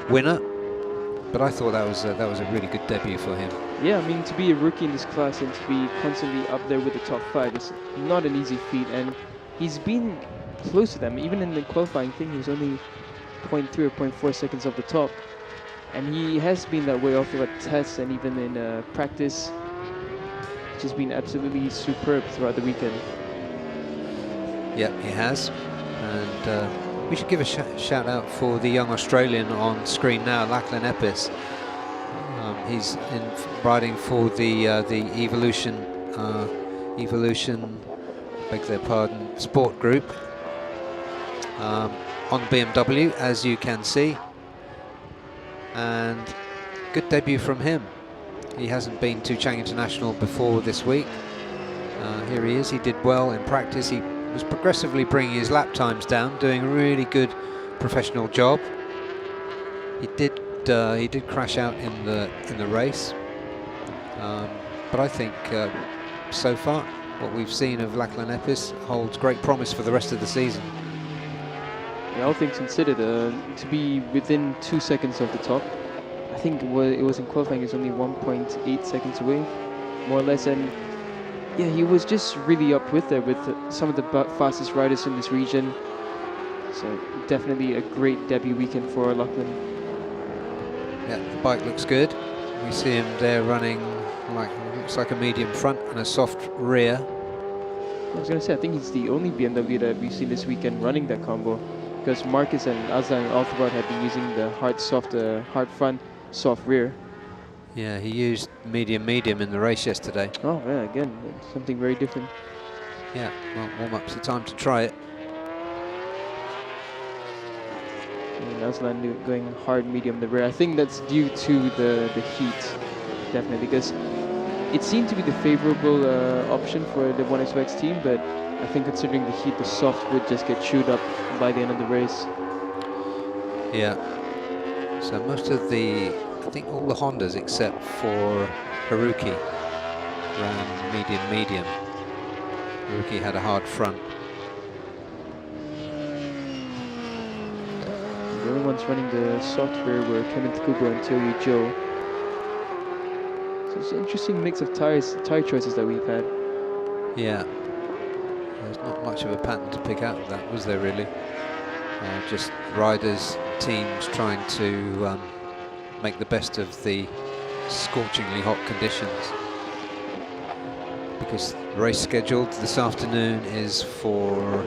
winner, but I thought that was a really good debut for him. Yeah, I mean, to be a rookie in this class and to be constantly up there with the top 5 is not an easy feat, and he's been close to them. Even in the qualifying thing, he was only 0.3 or 0.4 seconds off the top, and he has been that way also at tests and even in practice. Just been absolutely superb throughout the weekend. Yeah, he has, and we should give a shout out for the young Australian on screen now, Lachlan Epis. He's riding for the Evolution, beg their pardon, Sport Group on BMW, as you can see, and good debut from him. He hasn't been to Chang International before this week. Here he is. He did well in practice. He was progressively bringing his lap times down, doing a really good professional job. He did crash out in the race, but I think so far what we've seen of Lachlan Epis holds great promise for the rest of the season. Yeah, all things considered, to be within 2 seconds of the top, I think it was in qualifying, it's only 1.8 seconds away, more or less, and yeah, he was just really up with there with some of the fastest riders in this region. So definitely a great debut weekend for Lachlan. Yeah, the bike looks good. We see him there running looks like a medium front and a soft rear. I was going to say, I think he's the only BMW that we've seen this weekend running that combo, because Marcus and Azza and Althbard have been using the hard front, soft rear. Yeah, he used medium in the race yesterday. Oh yeah, again, something very different. Yeah, well, warm-up's the time to try it. And Aslan going hard medium the rear. I think that's due to the heat, definitely, because it seemed to be the favorable option for the 1XX team, but I think considering the heat, the soft would just get chewed up by the end of the race. Yeah. So most of I think all the Hondas except for Haruki ran medium. Haruki had a hard front. The only ones running the soft rear were Kevin Takubo and Toyo Joe. So it's an interesting mix of tire choices that we've had. Yeah. There's not much of a pattern to pick out of that, was there really? Just riders, teams trying to make the best of the scorchingly hot conditions. Because the race scheduled this afternoon is for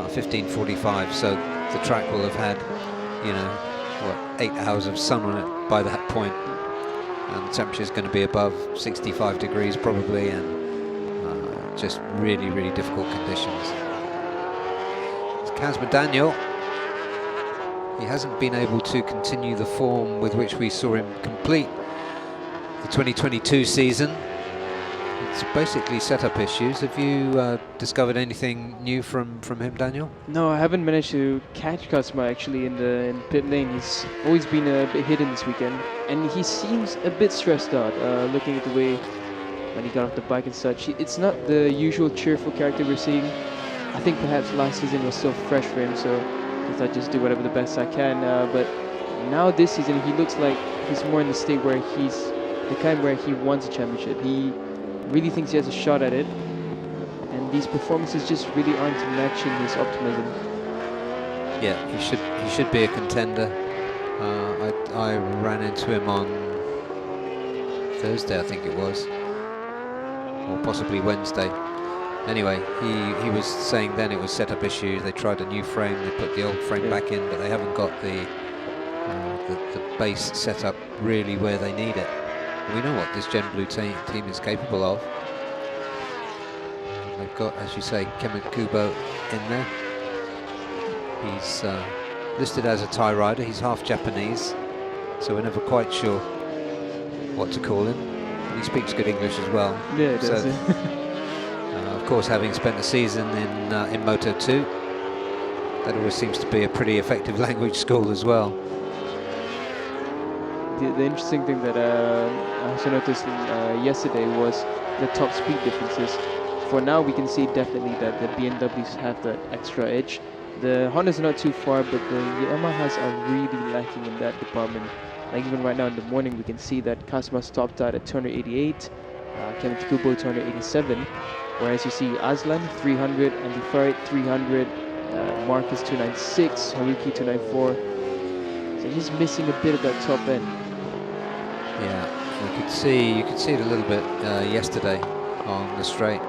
15:45, so the track will have had, you know, what, 8 hours of sun on it by that point, and the temperature is going to be above 65 degrees probably, and just really difficult conditions. It's Kazma Daniel. He hasn't been able to continue the form with which we saw him complete the 2022 season. It's basically setup issues. Have you discovered anything new from him, Daniel? No, I haven't managed to catch Kazma actually in pit lane. He's always been a bit hidden this weekend, and he seems a bit stressed out, looking at the way when he got off the bike and such. It's not the usual cheerful character we're seeing. I think perhaps last season was still fresh for him, so I thought just do whatever the best I can. But now this season, he looks like he's more in the state where he's the kind where he wants a championship. He really thinks he has a shot at it, and these performances just really aren't matching his optimism. Yeah, he should be a contender. I ran into him on Thursday, I think it was, or possibly Wednesday. Anyway, he was saying then it was setup issues. They tried a new frame, they put the old frame back in, but they haven't got the base set up really where they need it. We know what this Gen Blue team is capable of. They've got, as you say, Kevin Kubo in there. He's listed as a Thai rider. He's half Japanese, so we're never quite sure what to call him. And he speaks good English as well. Yeah, he does. Of course, having spent a season in Moto 2, that always seems to be a pretty effective language school as well. the interesting thing that I also noticed yesterday was the top speed differences. For now, we can see definitely that the BMWs have that extra edge. The Hondas are not too far, but the Yamahas are really lacking in that department. Like even right now in the morning, we can see that Kazma's topped out at 288, Kenneth Kubo 287, whereas you see Aslan 300, Andy Farid 300, Marcus 296, Haruki 294. So he's missing a bit of that top end. Yeah, you could see it a little bit yesterday on the straight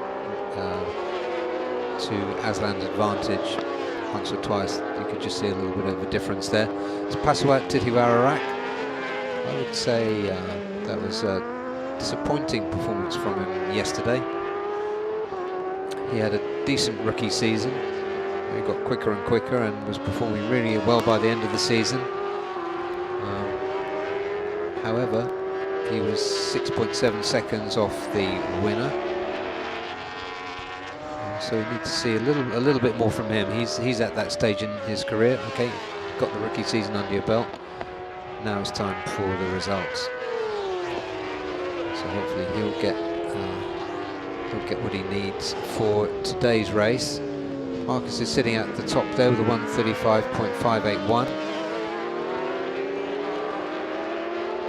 to Aslan's advantage. Once or twice, you could just see a little bit of a difference there. It's Paswat Titiwararak. I would say that was a disappointing performance from him yesterday. He had a decent rookie season. He got quicker and quicker and was performing really well by the end of the season. However, he was 6.7 seconds off the winner. So we need to see a little bit more from him. He's at that stage in his career. Okay, got the rookie season under your belt. Now it's time for the results. So hopefully he'll get what he needs for today's race. Marcus is sitting at the top there with a 1:35.581.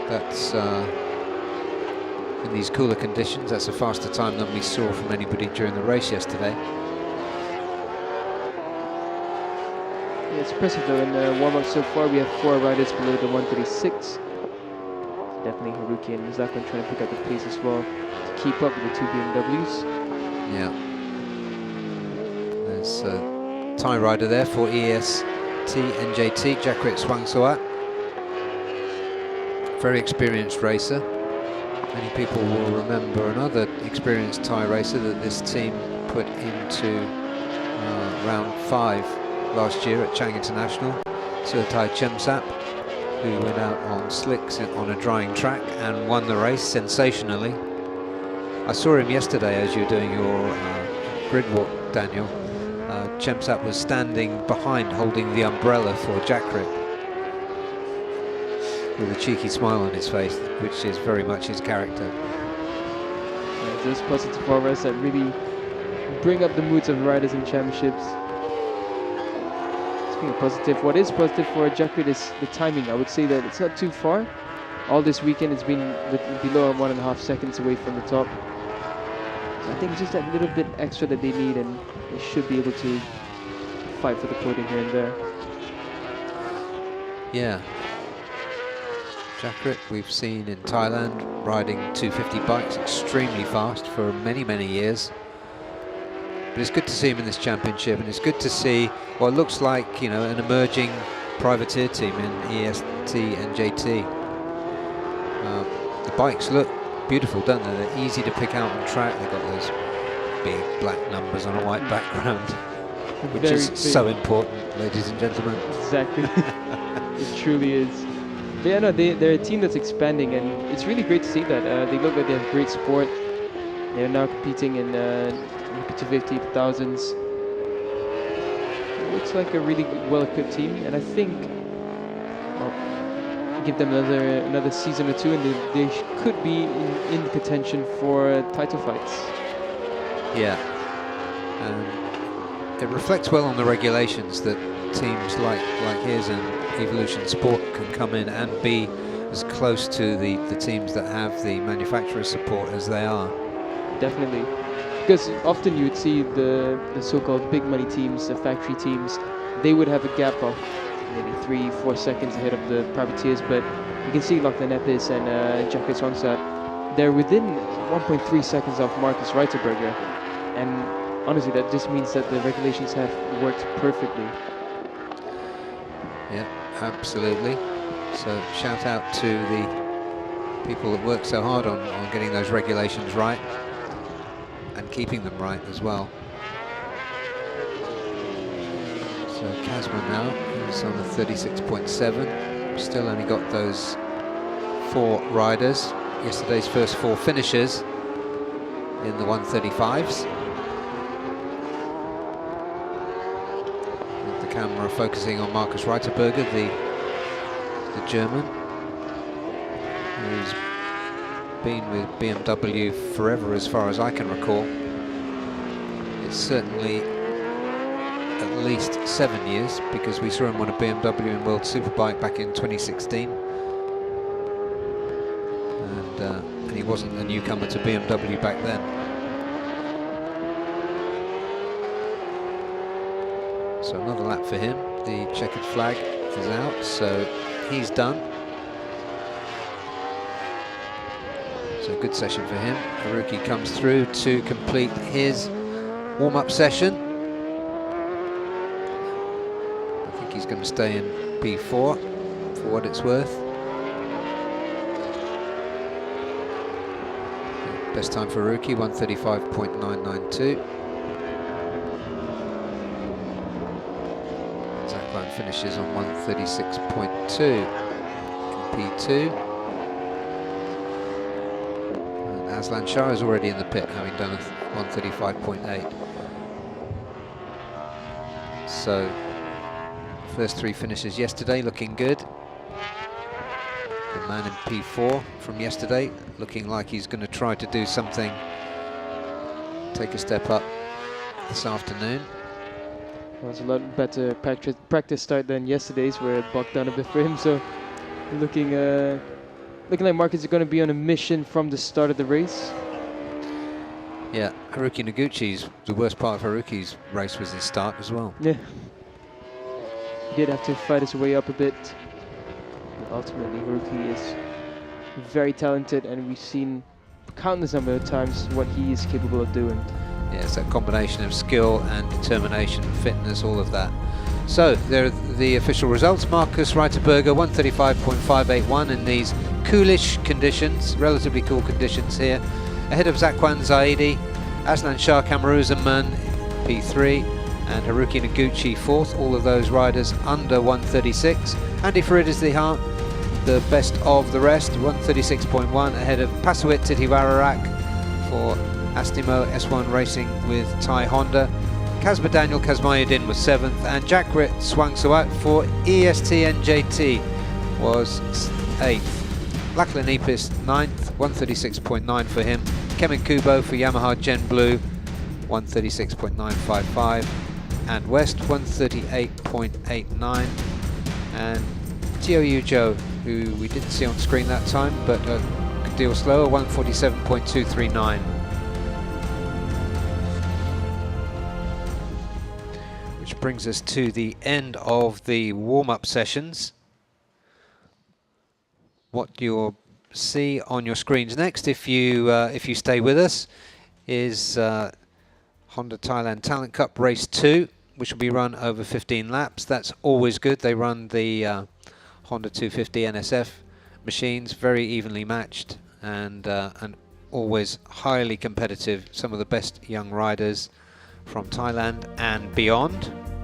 That's in these cooler conditions, that's a faster time than we saw from anybody during the race yesterday. Yeah, it's impressive though. In warm-up so far, we have 4 riders below the 136. Definitely Haruki and Zakon trying to pick up the pace as well to keep up with the 2 BMWs. Yeah. There's a Thai rider there for EST NJT, Jakrit Swangsoat. Very experienced racer. Many people will remember another experienced Thai racer that this team put into round 5 last year at Chang International, Surthai Chemsap, who went out on slicks on a drying track and won the race sensationally. I saw him yesterday as you were doing your grid walk, Daniel. Chemsap was standing behind holding the umbrella for Jakrit, with a cheeky smile on his face, which is very much his character. Yeah, those positive forwards that really bring up the moods of riders in championships. Speaking of positive, what is positive for Jakrit is the timing. I would say that it's not too far. All this weekend it's been below 1.5 seconds away from the top. So I think just that little bit extra that they need, and they should be able to fight for the podium here and there. Yeah. Jakrit we've seen in Thailand riding 250 bikes extremely fast for many, many years. But it's good to see him in this championship, and it's good to see what looks like, you know, an emerging privateer team in EST NJT. The bikes look beautiful, don't they? They're easy to pick out on track. They've got those big black numbers on a white background, which is so important, ladies and gentlemen. Exactly. It truly is. But yeah, no, they're a team that's expanding, and it's really great to see that. They look like they have great sport. They're now competing in P250, 1000s. It looks like a really well-equipped team, and I think, well, give them another season or two, and they could be in contention for title fights. Yeah, and it reflects well on the regulations that teams like his and Evolution Sport can come in and be as close to the teams that have the manufacturer support as they are. Definitely, because often you would see the so-called big money teams, the factory teams, they would have a gap of maybe 3-4 seconds ahead of the privateers, but you can see Lachlan Epis and Jakrit Swangsoat, they're within 1.3 seconds of Marcus Reiterberger, and honestly that just means that the regulations have worked perfectly. Yeah, absolutely. So shout out to the people that work so hard on getting those regulations right and keeping them right as well. So Kazma now is on the 36.7. Still only got those 4 riders. Yesterday's first 4 finishers in the 135s. With the camera focusing on Marcus Reiterberger, the German. who's been with BMW forever as far as I can recall. It's certainly at least 7 years, because we saw him on a BMW in World Superbike back in 2016. And he wasn't a newcomer to BMW back then. So another lap for him. The checkered flag is out, so he's done. So good session for him. Haruki comes through to complete his warm-up session. I think he's going to stay in P4 for what it's worth. Best time for Haruki, 1:35.992. Zakwan finishes on 1:36.2 in P2. Aslan Shah is already in the pit, having done a 1:35.8. So, first three finishes yesterday looking good. The man in P4 from yesterday looking like he's going to try to do something, take a step up this afternoon. Well, it's a lot better practice start than yesterday's, where it bogged down a bit for him. So, looking like Marcus is going to be on a mission from the start of the race. Yeah, Haruki Noguchi's, the worst part of Haruki's race was his start as well. Yeah. He did have to fight his way up a bit. But ultimately, Haruki is very talented, and we've seen countless number of times what he is capable of doing. Yeah, it's that combination of skill and determination, fitness, all of that. So, there are the official results. Marcus Reiterberger, 1:35.581 in these coolish conditions, relatively cool conditions here. Ahead of Zakwan Zaidi, Aslan Shah Camaruzzaman P3, and Haruki Noguchi fourth. All of those riders under 1:36. Andy Faridis the best of the rest, 1:36.1, ahead of Pasuit Titiwararak for Astimo S1 Racing with Thai Honda. Kasper Daniel Kazmayuddin was 7th, and Jakrit Swangsuat for EST NJT was 8th. Lachlan Epis 9th, 1:36.9 for him. Kemin Kubo for Yamaha Gen Blue, 1:36.955. And West, 1:38.89. And Tio Yujo, who we didn't see on screen that time, but a good deal slower, 1:47.239. Which brings us to the end of the warm-up sessions. What you'll see on your screens next, if you stay with us, is Honda Thailand Talent Cup Race 2, which will be run over 15 laps. That's always good. They run the Honda 250 NSF machines, very evenly matched, and always highly competitive. Some of the best young riders from Thailand and beyond.